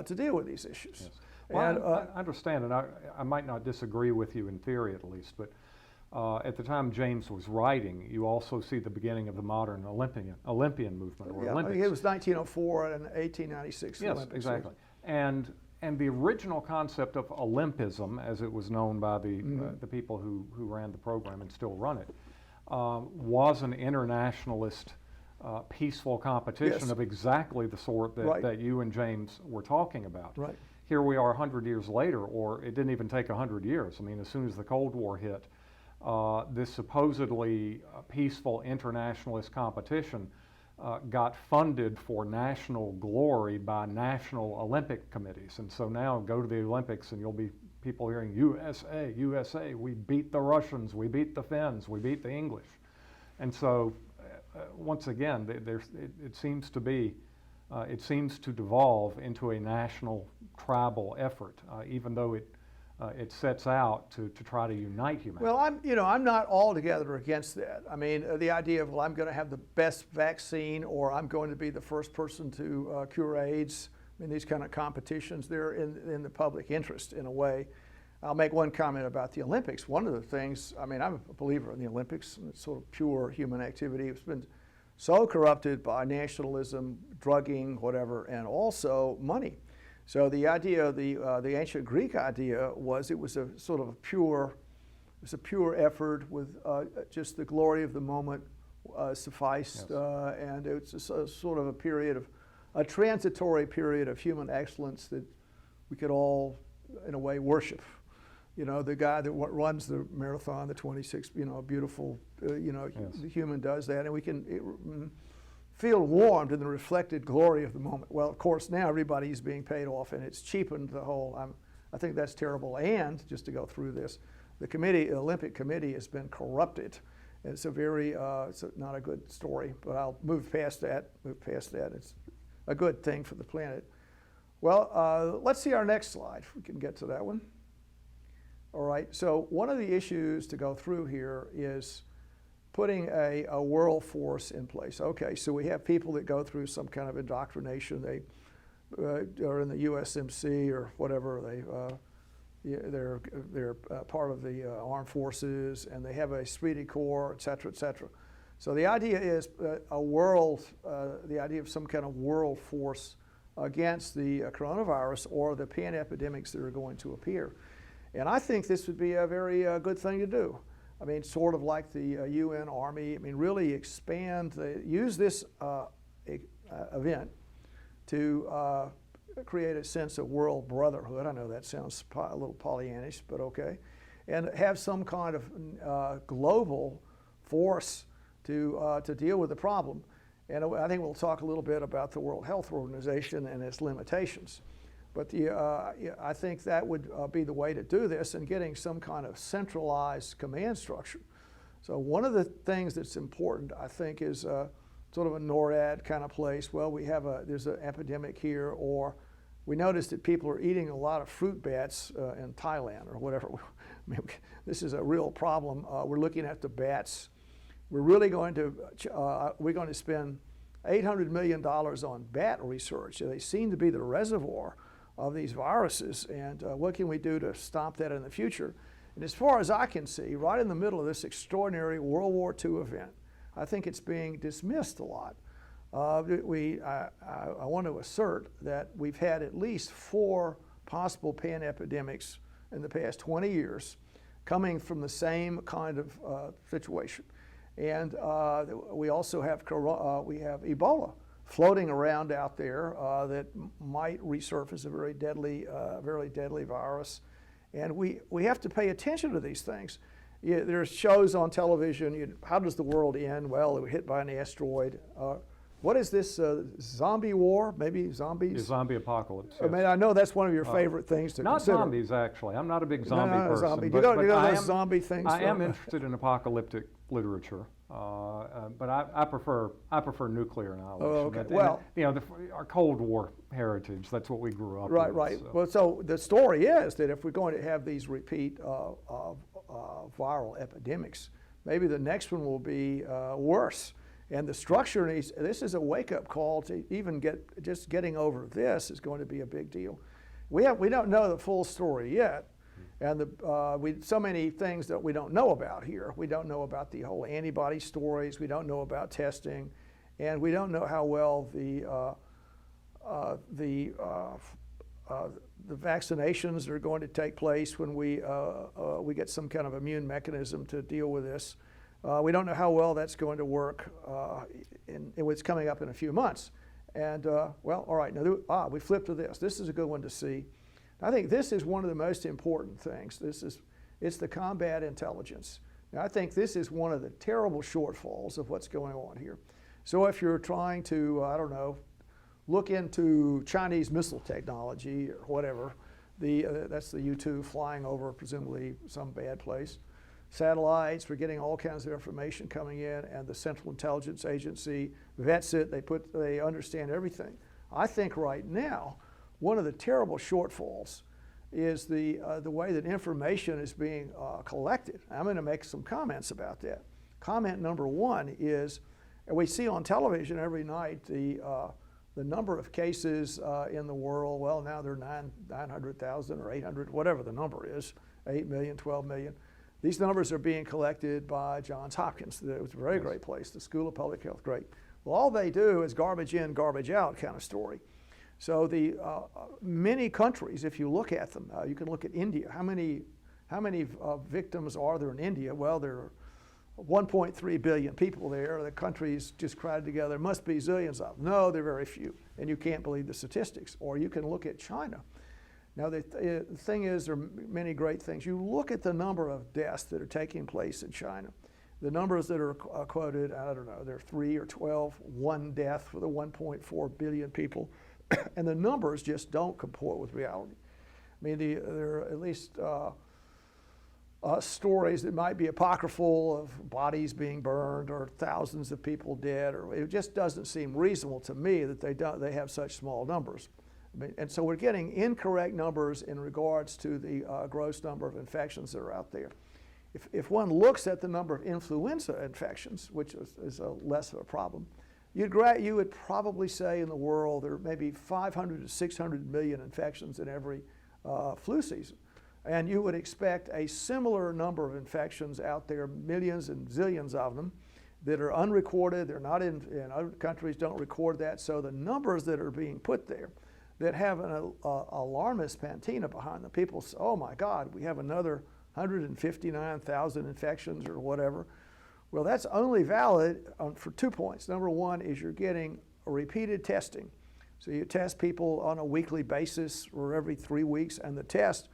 to deal with these issues. Yes. Well, And, I understand, and I might not disagree with you in theory at least, but at the time James was writing, you also see the beginning of the modern Olympian movement, or yeah, Olympics. it was 1904 and 1896 Yes, Olympics. exactly. And the original concept of Olympism, as it was known by the people who ran the program and still run it, was an internationalist, peaceful competition Yes. of exactly the sort that, Right. that you and James were talking about. Right. Here we are 100 years later, or it didn't even take 100 years. I mean, as soon as the Cold War hit, this supposedly peaceful internationalist competition got funded for national glory by national Olympic committees. And so now go to the Olympics and you'll be people hearing USA, USA, we beat the Russians, we beat the Finns, we beat the English. And so once again, it seems to be, it seems to devolve into a national tribal effort, even though it sets out to try to unite humanity. Well, I'm not altogether against that. I mean, the idea of, well, I'm going to have the best vaccine, or I'm going to be the first person to cure AIDS. I mean, these kind of competitions, they're in the public interest in a way. I'll make one comment about the Olympics. One of the things, I mean, I'm a believer in the Olympics. It's sort of pure human activity. It's been so corrupted by nationalism, drugging, whatever, and also money. So the idea of the ancient Greek idea was it was a sort of a pure effort with just the glory of the moment sufficed, Yes. and it's a sort of a transitory period of human excellence that we could all, in a way, worship. You know, the guy that runs the marathon, the 26, beautiful, Yes. the human does that, and we can feel warmed in the reflected glory of the moment. Well, of course, now everybody's being paid off, and it's cheapened the whole. I think that's terrible. And just to go through this, the Olympic Committee has been corrupted. It's it's not a good story, but I'll move past that. It's a good thing for the planet. Well, let's see our next slide, if we can get to that one. All right, so one of the issues to go through here is putting a world force in place. Okay, so we have people that go through some kind of indoctrination. They are in the USMC or whatever. They're part of the armed forces, and they have a Esprit de Corps, et cetera, et cetera. So the idea is the idea of some kind of world force against the coronavirus or the pan-epidemics that are going to appear. And I think this would be a very good thing to do. I mean, sort of like the UN Army. I mean, really use this event to create a sense of world brotherhood. I know that sounds a little Pollyannish, but okay. And have some kind of global force to deal with the problem. And I think we'll talk a little bit about the World Health Organization and its limitations. But I think that would be the way to do this, and getting some kind of centralized command structure. So one of the things that's important, I think, is sort of a NORAD kind of place. Well, there's an epidemic here, or we noticed that people are eating a lot of fruit bats in Thailand or whatever. I mean, this is a real problem. We're looking at the bats. We're really going to spend $800 million on bat research. They seem to be the reservoir of these viruses, and what can we do to stop that in the future? And as far as I can see, right in the middle of this extraordinary World War II event, I think it's being dismissed a lot. I want to assert that we've had at least 4 possible pan-epidemics in the past 20 years coming from the same kind of situation. And we also have Ebola floating around out there that might resurface a very deadly virus. And we have to pay attention to these things. There's shows on television, how does the world end? Well, it was hit by an asteroid. What is this, zombie war? Maybe zombies? The zombie apocalypse. I mean, I know that's one of your favorite things to not consider. Not zombies, actually. I'm not a big zombie no, person. Zombie. But, you know I those am, zombie things? I am interested in apocalyptic literature, but I prefer nuclear knowledge. Oh, okay. Well, our Cold War heritage, that's what we grew up with. Right. So. Well, so the story is that if we're going to have these repeat viral epidemics, maybe the next one will be worse. And the structure this is a wake-up call to even getting over this is going to be a big deal. We don't know the full story yet, and so many things that we don't know about here. We don't know about the whole antibody stories. We don't know about testing, and we don't know how well the vaccinations are going to take place when we get some kind of immune mechanism to deal with this. We don't know how well that's going to work in what's coming up in a few months. And well, all right, now we flip to this. This is a good one to see. I think this is one of the most important things. It's the combat intelligence. Now, I think this is one of the terrible shortfalls of what's going on here. So if you're trying to, I don't know, look into Chinese missile technology or whatever, that's the U-2 flying over presumably some bad place. Satellites, we're getting all kinds of information coming in, and the Central Intelligence Agency vets it. They understand everything. I think right now, one of the terrible shortfalls is the way that information is being collected. I'm going to make some comments about that. Comment number one is, and we see on television every night the number of cases in the world. Well, now they're 900,000 or 800, whatever the number is, 8 million, 12 million. These numbers are being collected by Johns Hopkins. It was a very great place, the School of Public Health, great. Well, all they do is garbage in, garbage out kind of story. So the many countries, if you look at them, you can look at India. How many victims are there in India? Well, there are 1.3 billion people there. The country's just crowded together. There must be zillions of them. No, there are very few, and you can't believe the statistics. Or you can look at China. Now, the thing is, there are many great things. You look at the number of deaths that are taking place in China. The numbers that are quoted, I don't know, they're 3 or 12, one death for the 1.4 billion people. And the numbers just don't comport with reality. I mean, there are at least stories that might be apocryphal of bodies being burned or thousands of people dead, or it just doesn't seem reasonable to me that they have such small numbers. I mean, and so we're getting incorrect numbers in regards to the gross number of infections that are out there. If one looks at the number of influenza infections, which is less of a problem, you would probably say in the world there are maybe 500 to 600 million infections in every flu season. And you would expect a similar number of infections out there, millions and zillions of them, that are unrecorded. They're not in other countries, don't record that. So the numbers that are being put there that have an alarmist patina behind them, people say, oh my God, we have another 159,000 infections or whatever. Well, that's only valid for 2 points. Number one is you're getting repeated testing. So you test people on a weekly basis or every 3 weeks, and the tests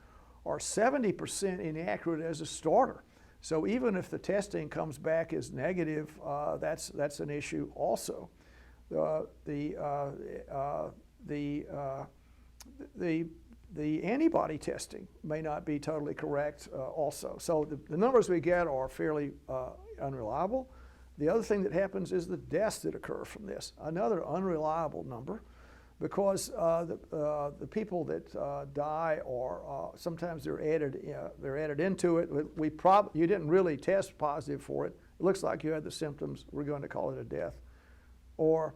are 70% inaccurate as a starter. So even if the testing comes back as negative, that's an issue also. The antibody testing may not be totally correct also. So the numbers we get are fairly unreliable. The other thing that happens is the deaths that occur from this, another unreliable number, because the people that die are sometimes they're added into it. You didn't really test positive for it. It looks like you had the symptoms. We're going to call it a death. Or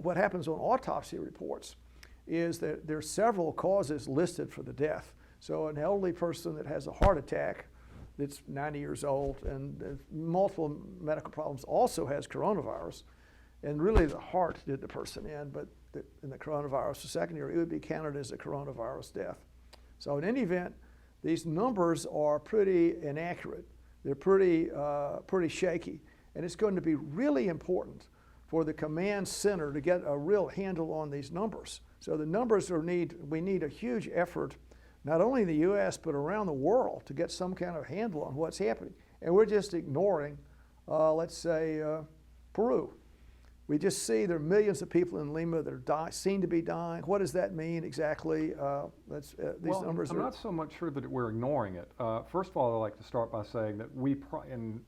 what happens on autopsy reports is that there are several causes listed for the death. So an elderly person that has a heart attack that's 90 years old and multiple medical problems also has coronavirus, and really the heart did the person in, but in the coronavirus, the secondary, it would be counted as a coronavirus death. So in any event, these numbers are pretty inaccurate. They're pretty shaky, and it's going to be really important for the command center to get a real handle on these numbers. So the numbers we need a huge effort, not only in the U.S., but around the world to get some kind of handle on what's happening. And we're just ignoring, let's say, Peru. We just see there are millions of people in Lima that seem to be dying. What does that mean exactly? These numbers I'm not so much sure that we're ignoring it. First of all, I'd like to start by saying that and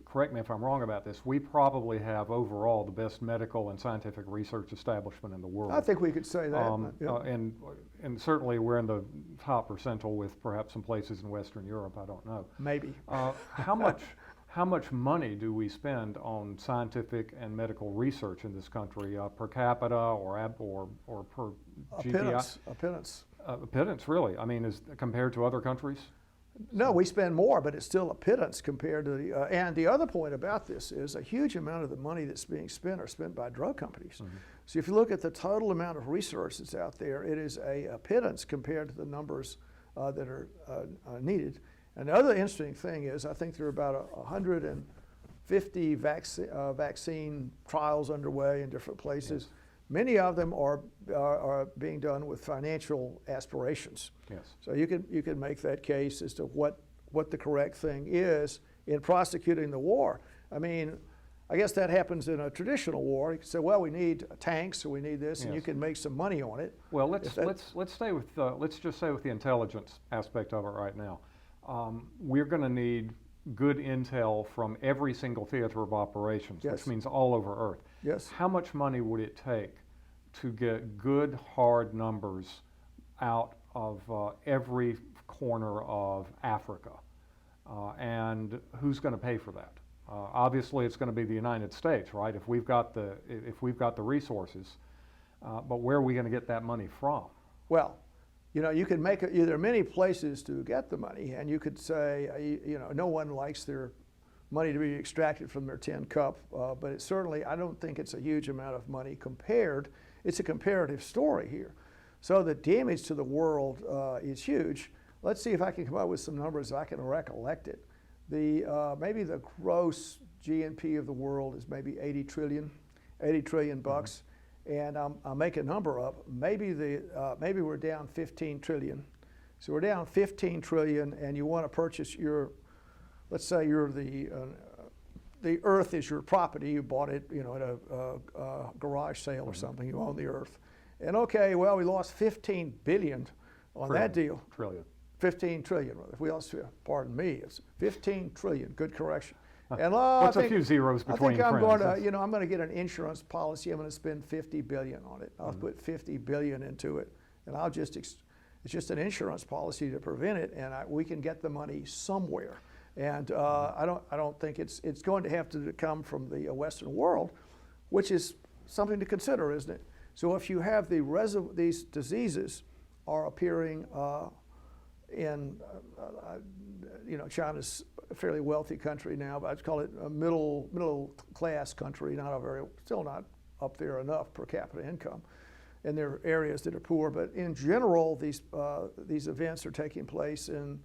correct me if I'm wrong about this, we probably have overall the best medical and scientific research establishment in the world. I think we could say that. And certainly we're in the top percentile with perhaps some places in Western Europe, I don't know. Maybe. how much money do we spend on scientific and medical research in this country, per capita or per GDP? A pittance. A pittance, really? I mean, is compared to other countries? No, we spend more, but it's still a pittance compared to the, and the other point about this is a huge amount of the money that's being spent are spent by drug companies. Mm-hmm. So if you look at the total amount of research that's out there, it is a pittance compared to the numbers that are needed. And the other interesting thing is I think there are about 150 vaccine trials underway in different places. Yes. Many of them are being done with financial aspirations. Yes. So you can make that case as to what the correct thing is in prosecuting the war. I mean, I guess that happens in a traditional war. You can say, well, we need tanks or we need this, yes, and you can make some money on it. Well, let's stay with let's just stay with the intelligence aspect of it right now. We're going to need good intel from every single theater of operations, yes, which means all over Earth. Yes. How much money would it take to get good, hard numbers out of every corner of Africa? And who's going to pay for that? Obviously, it's going to be the United States, right? If we've got the resources, but where are we going to get that money from? Well, you know, you can make it. There are many places to get the money, and you could say, you know, no one likes their money to be extracted from their tin cup, but it certainly, I don't think it's a huge amount of money compared. It's a comparative story here. So the damage to the world is huge. Let's see if I can come up with some numbers so I can recollect it. Maybe the gross GNP of the world is maybe 80 trillion bucks. Mm-hmm. And I'll make a number up. Maybe we're down 15 trillion. So we're down 15 trillion, and you want to purchase let's say you're the earth is your property. You bought it, you know, at a garage sale or something. You own the earth. And okay, well, we lost 15 billion on that deal. Trillion. 15 trillion. If we lost, pardon me, it's 15 trillion. Good correction. And what's a few zeros between? I think I'm going to, I'm going to get an insurance policy. I'm going to spend 50 billion on it. I'll put 50 billion into it, and it's just an insurance policy to prevent it, and we can get the money somewhere. And I don't think it's going to have to come from the Western world, which is something to consider, isn't it? So if you have these diseases are appearing in, China's a fairly wealthy country now, but I'd call it a middle class country, still not up there enough per capita income. And there are areas that are poor, but in general, these events are taking place in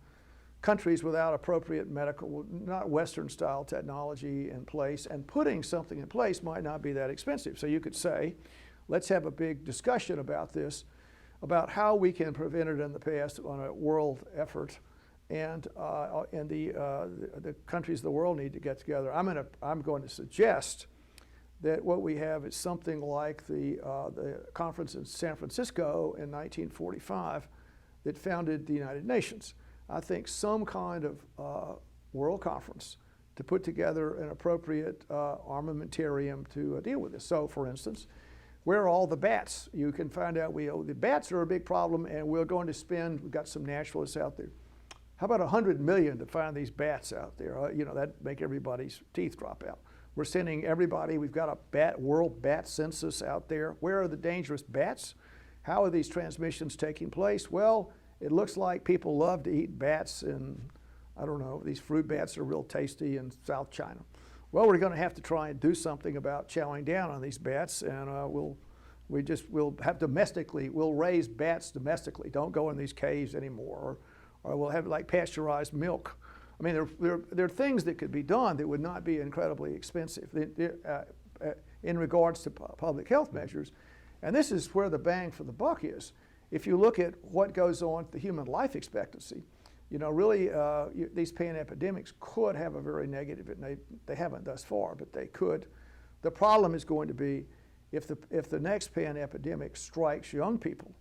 countries without appropriate medical, not Western style technology in place, and putting something in place might not be that expensive. So you could say, let's have a big discussion about this, about how we can prevent it in the past on a world effort, and the countries of the world need to get together. I'm going to suggest that what we have is something like the conference in San Francisco in 1945 that founded the United Nations. I think some kind of world conference to put together an appropriate armamentarium to deal with this. So, for instance, where are all the bats? You can find out the bats are a big problem, and we're going to spend, we've got some naturalists out there. How about 100 million to find these bats out there? That'd make everybody's teeth drop out. We're sending everybody, we've got a world bat census out there. Where are the dangerous bats? How are these transmissions taking place? Well, it looks like people love to eat bats, and I don't know, these fruit bats are real tasty in South China. Well, we're going to have to try and do something about chowing down on these bats, and we'll raise bats domestically. Don't go in these caves anymore, or we'll have like pasteurized milk. I mean, there are things that could be done that would not be incredibly expensive in regards to public health measures, and this is where the bang for the buck is. If you look at what goes on with the human life expectancy, really these pan-epidemics could have a very negative, and they haven't thus far, but they could. The problem is going to be if the next pan-epidemic strikes young people,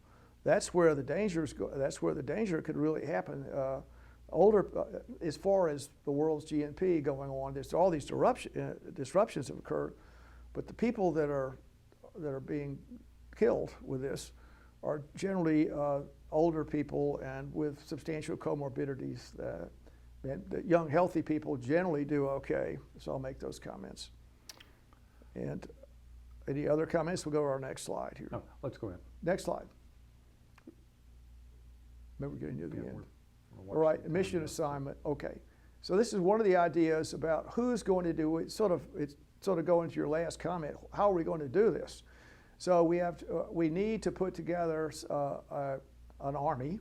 that's where the danger could really happen. As far as the world's GNP going on, there's all these disruptions have occurred, but the people that are being killed with this are generally older people and with substantial comorbidities And the young, healthy people generally do okay, so I'll make those comments. And any other comments? We'll go to our next slide here. Oh, let's go ahead. Next slide. Maybe we're getting near the Yeah, end. we're All right, watching mission the- assignment. Okay, so this is one of the ideas about who's going to do it. It's sort of going to your last comment. How are we going to do this? So we need to put together an army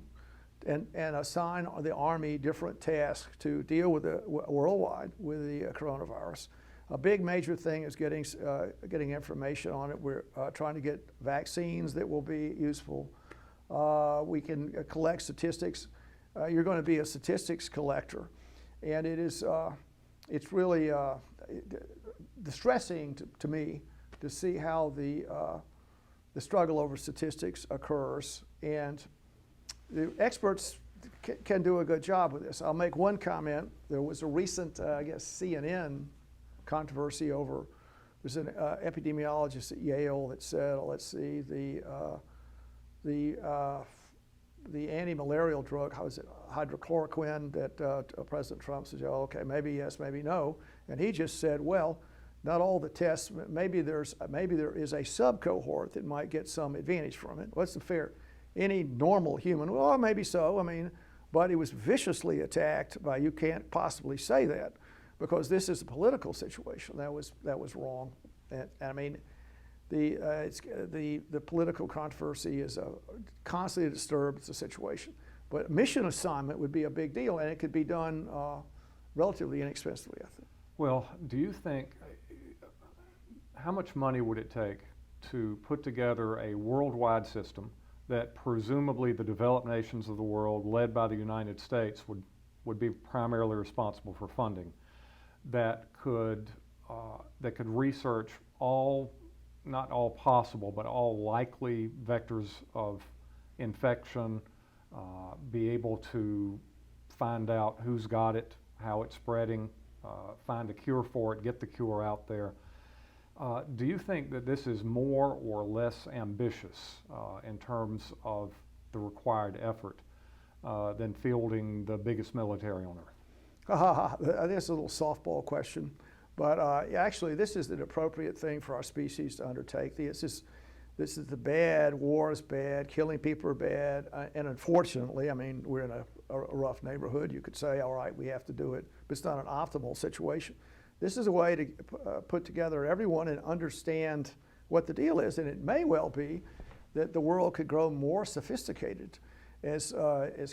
and assign the army different tasks to deal with worldwide with the coronavirus. A big major thing is getting information on it. We're trying to get vaccines that will be useful. We can collect statistics. You're going to be a statistics collector, and it's really distressing to me to see how the struggle over statistics occurs, and the experts can do a good job with this. I'll make one comment. There was a recent, I guess, CNN controversy over, there's an epidemiologist at Yale that said, let's see, the anti-malarial drug, how is it, hydrochloroquine, that President Trump said, oh, okay, maybe yes, maybe no. And he just said, well, not all the tests, maybe there is a sub-cohort that might get some advantage from it. What's the fair? Any normal human, well, maybe so, I mean, but he was viciously attacked by, you can't possibly say that, because this is a political situation. That was wrong. And I mean, the political controversy is constantly disturbs the situation. But mission assignment would be a big deal, and it could be done relatively inexpensively, I think. Well, do you think, how much money would it take to put together a worldwide system that presumably the developed nations of the world, led by the United States, would be primarily responsible for funding, that could research all, not all possible, but all likely vectors of infection, be able to find out who's got it, how it's spreading, find a cure for it, get the cure out there. Do you think that this is more or less ambitious in terms of the required effort than fielding the biggest military on earth? I think it's a little softball question, but actually this is an appropriate thing for our species to undertake. This is the bad, war is bad, killing people are bad, and unfortunately, I mean, we're in a rough neighborhood. You could say, all right, we have to do it, but it's not an optimal situation. This is a way to put together everyone and understand what the deal is, and it may well be that the world could grow more sophisticated as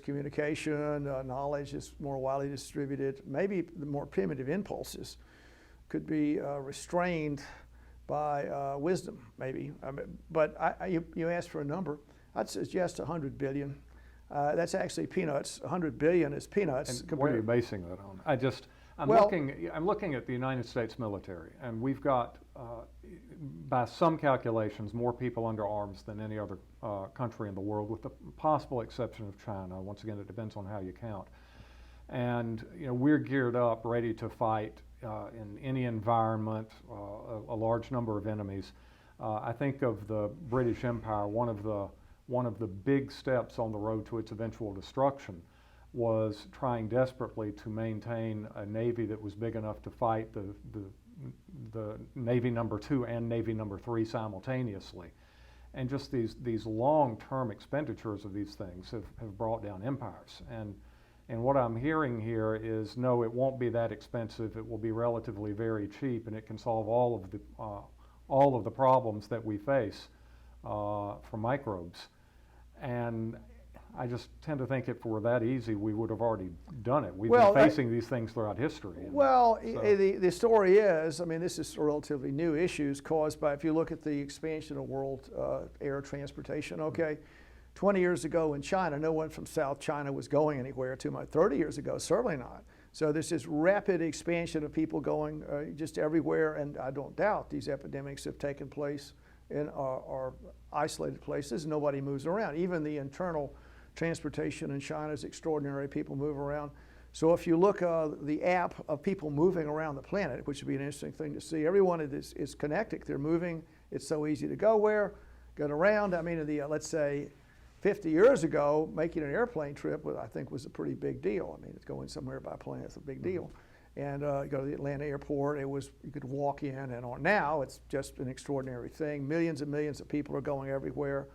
communication, knowledge is more widely distributed. Maybe the more primitive impulses could be restrained by wisdom, maybe. But you asked for a number. I'd suggest 100 billion. That's actually peanuts. 100 billion is peanuts. And what are you basing that on? I'm looking at the United States military, and we've got, by some calculations, more people under arms than any other country in the world, with the possible exception of China. Once again, it depends on how you count. And we're geared up, ready to fight in any environment, a large number of enemies. I think of the British Empire. One of the big steps on the road to its eventual destruction was trying desperately to maintain a navy that was big enough to fight the Navy number 2 and Navy number 3 simultaneously. And just these long-term expenditures of these things have brought down empires. And what I'm hearing here is, no, it won't be that expensive. It will be relatively very cheap, and it can solve all of the problems that we face from microbes. And I just tend to think if it were that easy, we would have already done it. We've been facing these things throughout history. The story is, I mean, this is relatively new issues caused by, if you look at the expansion of world air transportation, okay, 20 years ago in China, no one from South China was going anywhere. 30 years ago, certainly not. So there's this rapid expansion of people going just everywhere, and I don't doubt these epidemics have taken place in our isolated places. Nobody moves around. Even the internal transportation in China is extraordinary. People move around. So if you look the app of people moving around the planet, which would be an interesting thing to see, everyone is connected. They're moving. It's so easy to go where, get around. I mean, let's say 50 years ago, making an airplane trip, I think, was a pretty big deal. I mean, it's going somewhere by plane, it's a big deal. And you go to the Atlanta airport, you could walk in and on. Now, it's just an extraordinary thing. Millions and millions of people are going everywhere.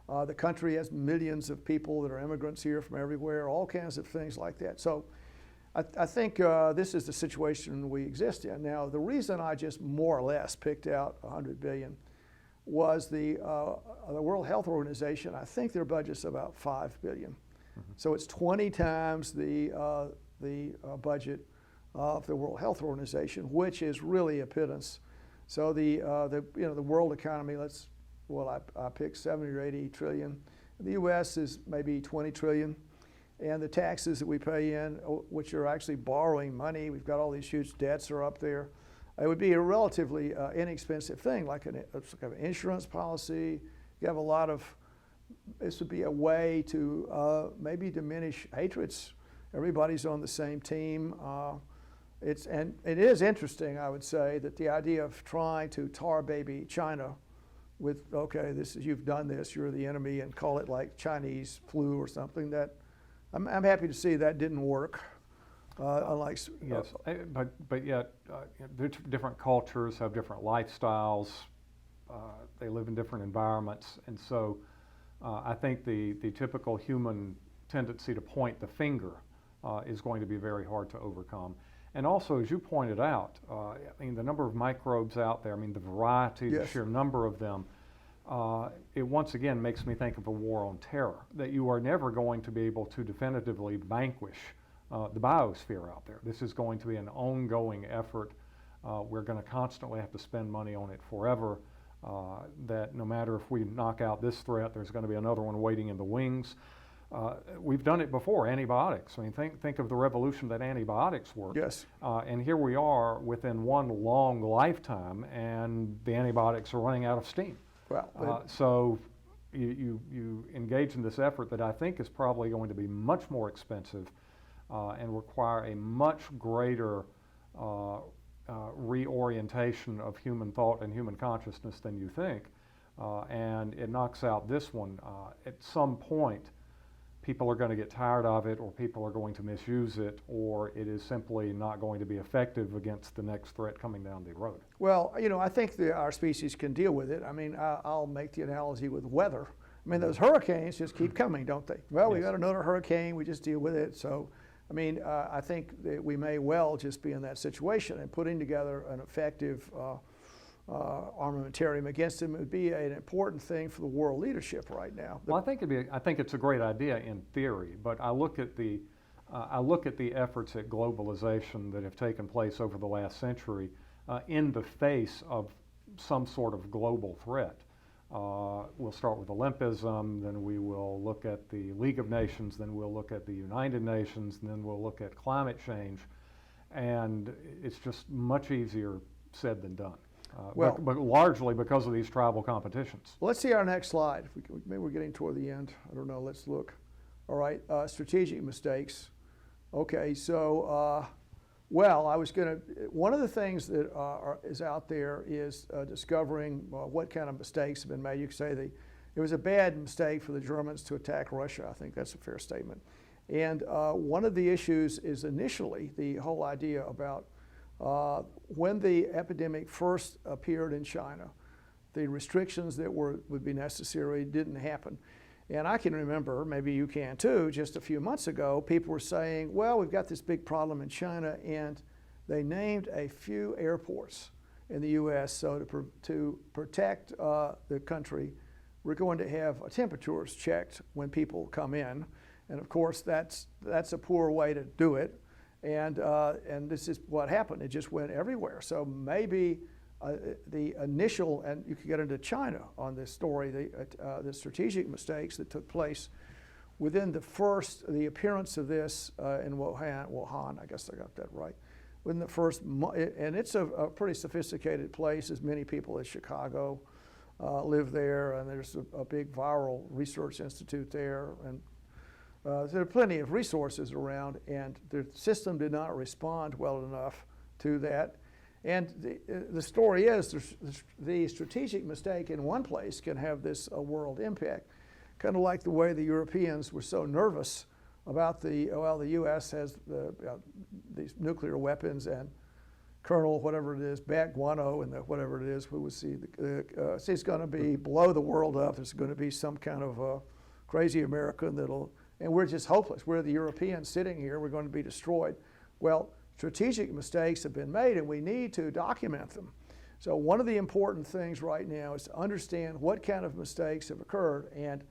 The country has millions of people that are immigrants here from everywhere, all kinds of things like that. So I think this is the situation we exist in. Now, the reason I just more or less picked out $100 billion was the World Health Organization. I think their budget's about $5 billion. So it's 20 times the budget of the World Health Organization, which is really a pittance. So the world economy, I picked 70 or 80 trillion. The U.S. is maybe 20 trillion. And the taxes that we pay in, which are actually borrowing money, we've got all these huge debts are up there. It would be a relatively inexpensive thing, like an insurance policy. You have a lot of, this would be a way to maybe diminish hatreds. Everybody's on the same team. And it is interesting, I would say, that the idea of trying to tar baby China with, okay, you've done this, you're the enemy, and call it like Chinese flu or something, that I'm happy to see that didn't work. Unlike yes, but yet different cultures have different lifestyles. They live in different environments, and so I think the typical human tendency to point the finger is going to be very hard to overcome. And also, as you pointed out, I mean, the number of microbes out there, I mean, the variety, yes. The sheer number of them, it once again makes me think of a war on terror, that you are never going to be able to definitively vanquish the biosphere out there. This is going to be an ongoing effort. We're going to constantly have to spend money on it forever. That no matter if we knock out this threat, there's going to be another one waiting in the wings. We've done it before, antibiotics. I mean, think of the revolution that antibiotics were. Yes. And here we are within one long lifetime, and the antibiotics are running out of steam. Well, so you engage in this effort that I think is probably going to be much more expensive and require a much greater reorientation of human thought and human consciousness than you think. And it knocks out this one. At some point, people are going to get tired of it, or people are going to misuse it, or it is simply not going to be effective against the next threat coming down the road. Well, I think our species can deal with it. I mean, I'll make the analogy with weather. I mean, those hurricanes just keep coming, don't they? Well, we got another hurricane, we just deal with it. So, I mean, I think that we may well just be in that situation, and putting together an effective armamentarium against them would be an important thing for the world leadership right now. Well, I think it's a great idea in theory, but I look at the efforts at globalization that have taken place over the last century in the face of some sort of global threat. We'll start with Olympism, then we will look at the League of Nations, then we'll look at the United Nations, and then we'll look at climate change, and it's just much easier said than done. But largely because of these tribal competitions. Well, let's see our next slide. Maybe we're getting toward the end. I don't know. Let's look. All right. Strategic mistakes. Okay. So, I was going to. One of the things that is out there is discovering what kind of mistakes have been made. You could say it was a bad mistake for the Germans to attack Russia. I think that's a fair statement. And one of the issues is initially the whole idea about when the epidemic first appeared in China, the restrictions that would be necessary didn't happen. And I can remember, maybe you can too, just a few months ago, people were saying, well, we've got this big problem in China, and they named a few airports in the U.S. So to protect the country, we're going to have temperatures checked when people come in. And of course, that's a poor way to do it. And this is what happened. It just went everywhere. So maybe the initial, and you could get into China on this story, the strategic mistakes that took place within the appearance of this in Wuhan, I guess I got that right, within the first, and it's a pretty sophisticated place, as many people as Chicago live there, and there's a big viral research institute there, and there are plenty of resources around, and the system did not respond well enough to that. And the story is the strategic mistake in one place can have this world impact. kind of like the way the Europeans were so nervous about the U.S. has these nuclear weapons and Colonel whatever it is, Bat Guano and whatever it is, who would see it's going to be blow the world up. There's going to be some kind of crazy American and we're just hopeless. We're the Europeans sitting here. We're going to be destroyed. Well, strategic mistakes have been made, and we need to document them. So one of the important things right now is to understand what kind of mistakes have occurred. And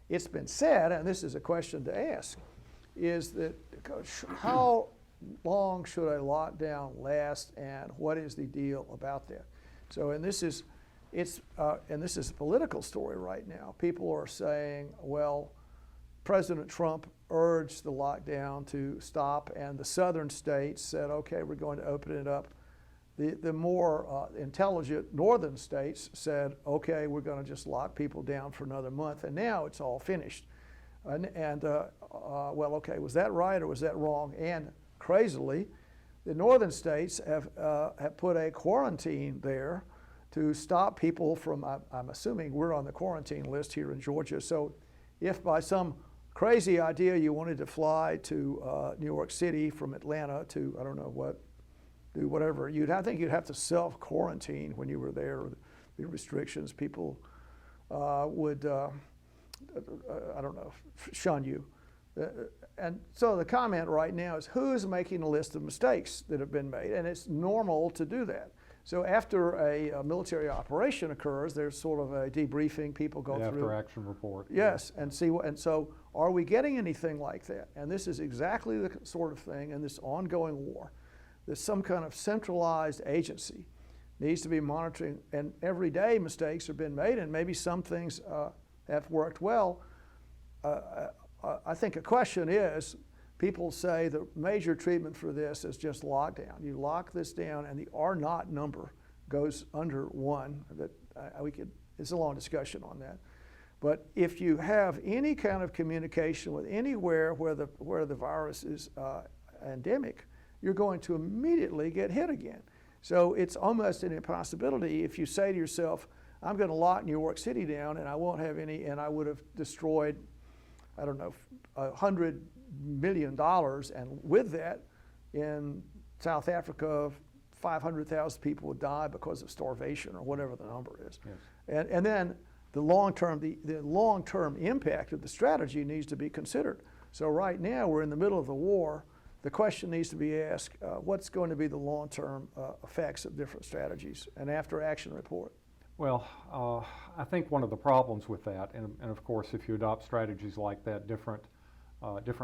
it's been said, and this is a question to ask, is that how long should a lockdown last, and what is the deal about that? So, and this is a political story right now. People are saying, well, President Trump urged the lockdown to stop, and the southern states said, okay, we're going to open it up. The more intelligent northern states said, okay, we're going to just lock people down for another month, and now it's all finished. Well, okay, was that right or was that wrong? And crazily, the northern states have put a quarantine there to stop people from, I'm assuming we're on the quarantine list here in Georgia, so if by some crazy idea you wanted to fly to New York City from Atlanta to, I don't know what, do whatever, I think you'd have to self-quarantine when you were there. The restrictions, people would, I don't know, shun you. And so the comment right now is, who's making a list of mistakes that have been made? And it's normal to do that. So after a military operation occurs, there's sort of a debriefing. People go through. After action report. Yes, and see what. And so, are we getting anything like that? And this is exactly the sort of thing in this ongoing war. That some kind of centralized agency needs to be monitoring, and every day mistakes have been made, and maybe some things have worked well. I think a question is, people say the major treatment for this is just lockdown. You lock this down, and the R naught number goes under 1. That it's a long discussion on that. But if you have any kind of communication with anywhere where the virus is endemic, you're going to immediately get hit again. So it's almost an impossibility if you say to yourself, I'm going to lock New York City down, and I won't have any, and I would have destroyed, I don't know, $100 million, and with that, in South Africa, 500,000 people would die because of starvation or whatever the number is. Yes. And then the long-term impact of the strategy needs to be considered. So right now we're in the middle of the war. The question needs to be asked, what's going to be the long-term effects of different strategies, and after action report? Well, I think one of the problems with that, and of course if you adopt strategies like that, different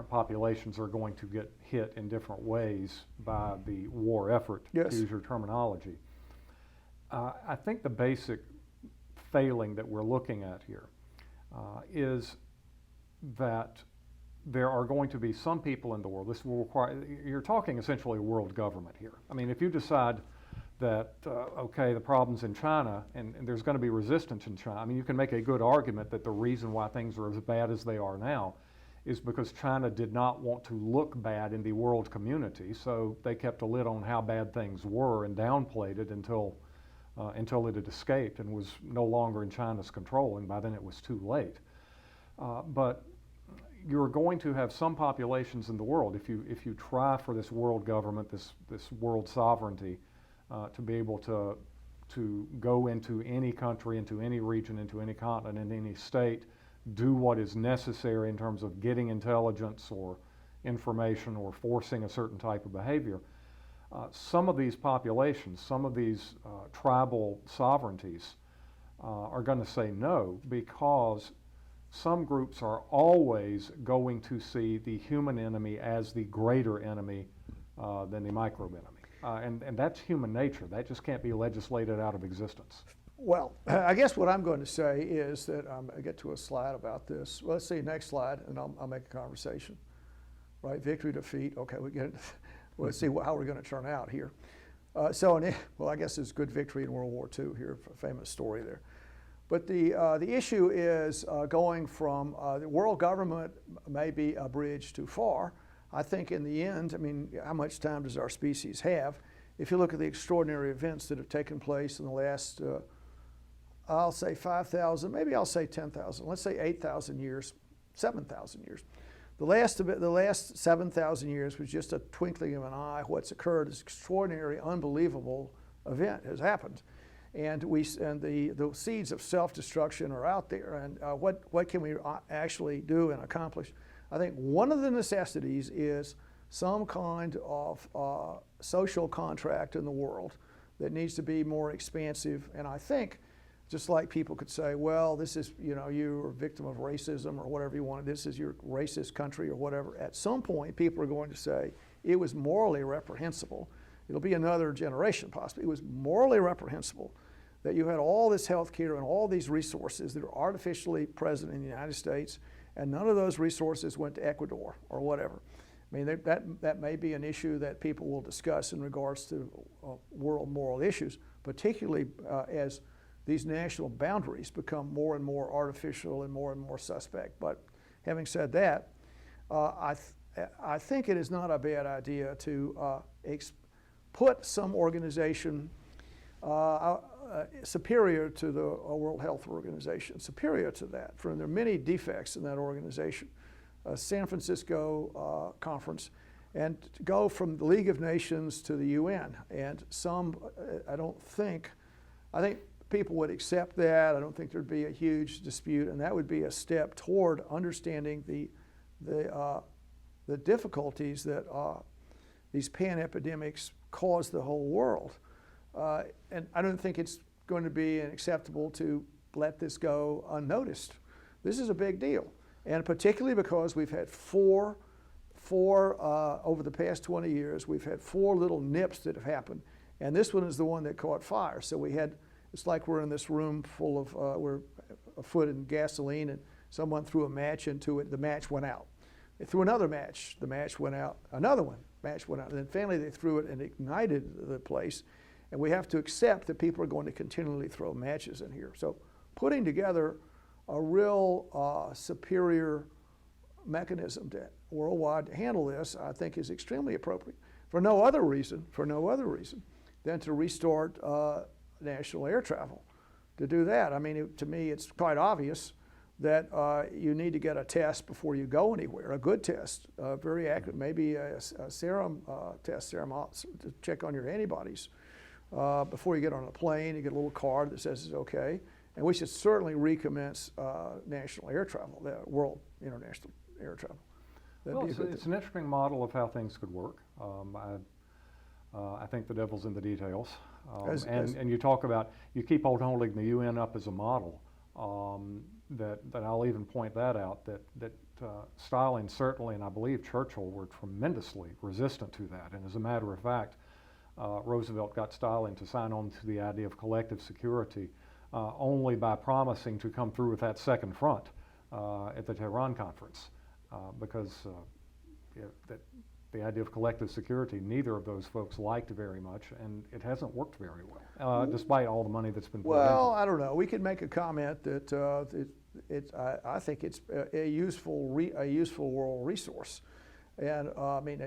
populations are going to get hit in different ways by the war effort, yes, to use your terminology. I think the basic failing that we're looking at here is that there are going to be some people in the world, this will require, you're talking essentially world government here. I mean, if you decide that, okay, the problem's in China, and there's going to be resistance in China, I mean, you can make a good argument that the reason why things are as bad as they are now is because China did not want to look bad in the world community, so they kept a lid on how bad things were and downplayed it until it had escaped and was no longer in China's control, and by then it was too late. But you're going to have some populations in the world, if you try for this world government, this world sovereignty, to be able to go into any country, into any region, into any continent, in any state, do what is necessary in terms of getting intelligence or information or forcing a certain type of behavior. Some of these populations, some of these tribal sovereignties are going to say no, because some groups are always going to see the human enemy as the greater enemy than the microbe enemy. And that's human nature. That just can't be legislated out of existence. Well, I guess what I'm going to say is that I get to a slide about this. Well, let's see, next slide, and I'll make a conversation. Right, victory, defeat. Okay, we get it. Well, let's see how we're going to turn out here. Well, I guess it's good victory in World War II here, a famous story there. But the issue is going from the world government may be a bridge too far. I think in the end, I mean, how much time does our species have? If you look at the extraordinary events that have taken place in the last I'll say 5,000, maybe I'll say 10,000. Let's say 8,000 years, 7,000 years. The last 7,000 years was just a twinkling of an eye. What's occurred is extraordinary, unbelievable event has happened. And the seeds of self-destruction are out there. And what can we actually do and accomplish? I think one of the necessities is some kind of social contract in the world that needs to be more expansive. And I think, just like people could say, well, this is, you're a victim of racism or whatever you want, this is your racist country or whatever. At some point, people are going to say it was morally reprehensible. It'll be another generation possibly. It was morally reprehensible that you had all this health care and all these resources that are artificially present in the United States, and none of those resources went to Ecuador or whatever. I mean, that may be an issue that people will discuss in regards to world moral issues, particularly as these national boundaries become more and more artificial and more suspect. But having said that, I think it is not a bad idea to put some organization superior to the World Health Organization, superior to that. For there are many defects in that organization. San Francisco conference, and to go from the League of Nations to the UN. And I think people would accept that. I don't think there'd be a huge dispute, and that would be a step toward understanding the difficulties that these pan-epidemics cause the whole world. And I don't think it's going to be acceptable to let this go unnoticed. This is a big deal, and particularly because we've had four over the past 20 years, we've had 4 little nips that have happened, and this one is the one that caught fire. So it's like we're in this room full of, we're a foot in gasoline, and someone threw a match into it, the match went out. They threw another match, the match went out, another one, match went out, and then finally they threw it and ignited the place. And we have to accept that people are going to continually throw matches in here. So putting together a real superior mechanism worldwide to handle this, I think, is extremely appropriate for no other reason than to restart national air travel. To do that, I mean, to me, it's quite obvious that you need to get a test before you go anywhere, a good test, very accurate, maybe a serum test, to check on your antibodies. Before you get on a plane, you get a little card that says it's okay. And we should certainly recommence national air travel, the world international air travel. Well, it's an interesting model of how things could work. I think the devil's in the details. And you talk about, you keep on holding the UN up as a model. That I'll even point that out, that Stalin certainly, and I believe Churchill, were tremendously resistant to that. And as a matter of fact, Roosevelt got Stalin to sign on to the idea of collective security only by promising to come through with that second front at the Tehran conference, because the idea of collective security, neither of those folks liked very much, and it hasn't worked very well, despite all the money that's been put into it. Well, I don't know. We could make a comment that I think it's a useful world resource. And I mean,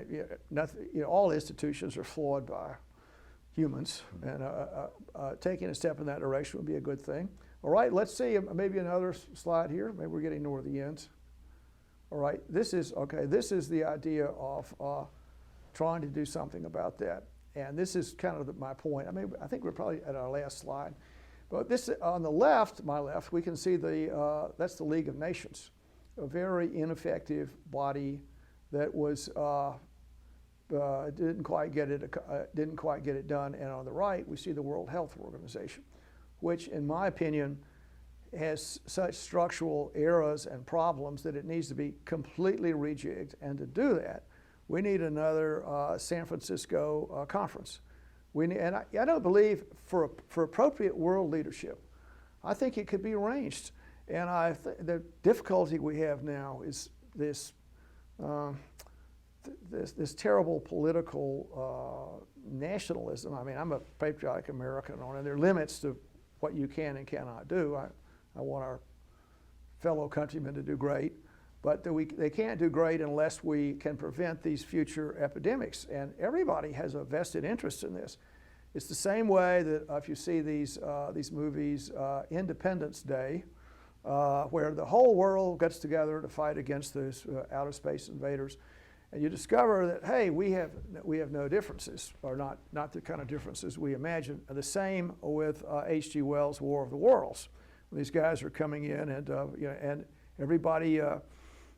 all institutions are flawed by humans, and taking a step in that direction would be a good thing. All right, let's see maybe another slide here. Maybe we're getting toward the end. All right, this is the idea of trying to do something about that. And this is kind of my point. I mean, I think we're probably at our last slide. But this, on the left, my left, we can see that's the League of Nations, a very ineffective body that was didn't quite get it done. And on the right, we see the World Health Organization, which, in my opinion, has such structural errors and problems that it needs to be completely rejigged. And to do that, we need another San Francisco conference. And I don't believe for appropriate world leadership, I think it could be arranged. And the difficulty we have now is this terrible political nationalism. I mean, I'm a patriotic American, and there are limits to what you can and cannot do. I want our fellow countrymen to do great, but they can't do great unless we can prevent these future epidemics. And everybody has a vested interest in this. It's the same way that if you see these movies, Independence Day, where the whole world gets together to fight against those outer space invaders, and you discover that, hey, we have no differences, or not the kind of differences we imagine. The same with H.G. Wells' War of the Worlds. These guys are coming in, and and everybody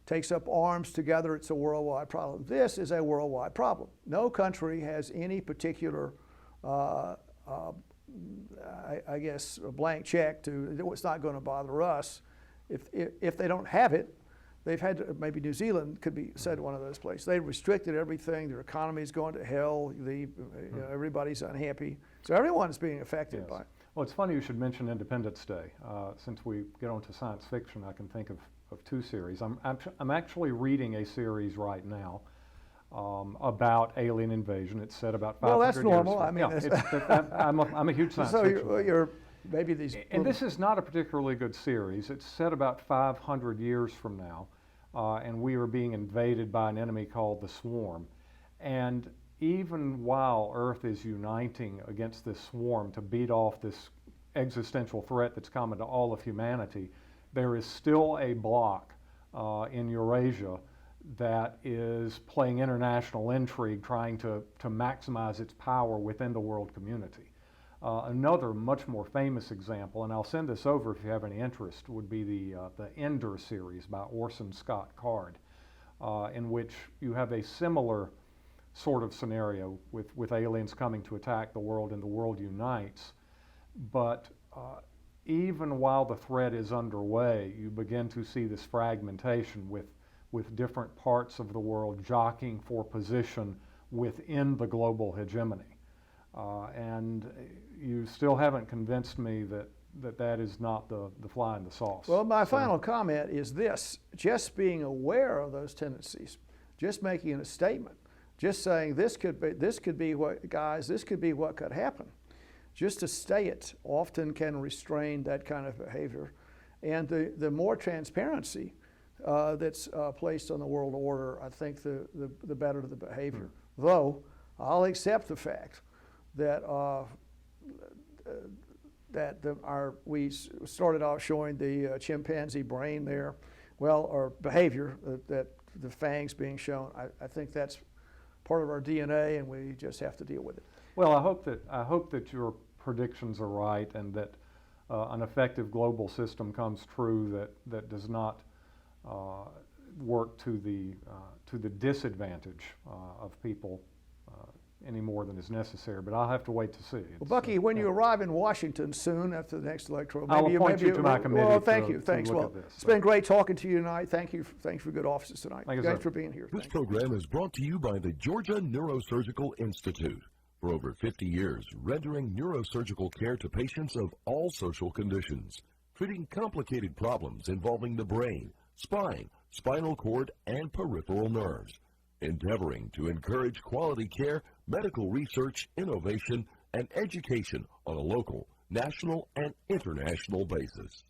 takes up arms together. It's a worldwide problem. This is a worldwide problem. No country has any particular, I guess, a blank check to, it's not going to bother us. If they don't have it, they've had to, maybe New Zealand could be said one of those places. They restricted everything. Their economy is going to hell. Everybody's unhappy. So everyone's being affected by it. Well, it's funny you should mention Independence Day. Since we get onto science fiction, I can think of two series. I'm actually reading a series right now about alien invasion. It's set about 500 years. Well, that's normal. I mean, I'm a huge science fiction fan. So you're maybe these. And this is not a particularly good series. It's set about 500 years from now, and we are being invaded by an enemy called the Swarm. And even while Earth is uniting against this swarm to beat off this existential threat that's common to all of humanity, there is still a bloc in Eurasia that is playing international intrigue, trying to maximize its power within the world community. Another much more famous example, and I'll send this over if you have any interest, would be the Ender series by Orson Scott Card, in which you have a similar sort of scenario with aliens coming to attack the world and the world unites. But even while the threat is underway, you begin to see this fragmentation with different parts of the world jockeying for position within the global hegemony. And you still haven't convinced me that is not the fly in the sauce. Well, my final comment is this: just being aware of those tendencies, just making a statement, just saying this could be what, guys, this could be what could happen. Just to say it often can restrain that kind of behavior. And the more transparency that's placed on the world order, I think the better the behavior. Though I'll accept the fact that we started off showing the chimpanzee brain there, or behavior, that the fangs being shown. I think that's part of our DNA, and we just have to deal with it. Well, I hope that your predictions are right, and that an effective global system comes true that does not work to the disadvantage of people any more than is necessary. But I'll have to wait to see. Well, Bucky, when you arrive in Washington soon after the next electoral, I'll appoint you to my committee. Well, thank you. Thanks. Well, it's been great talking to you tonight. Thanks for good offices tonight. Thanks for being here. This program is brought to you by the Georgia Neurosurgical Institute. For over 50 years, rendering neurosurgical care to patients of all social conditions, treating complicated problems involving the brain, spine, spinal cord, and peripheral nerves, endeavoring to encourage quality care, medical research, innovation, and education on a local, national, and international basis.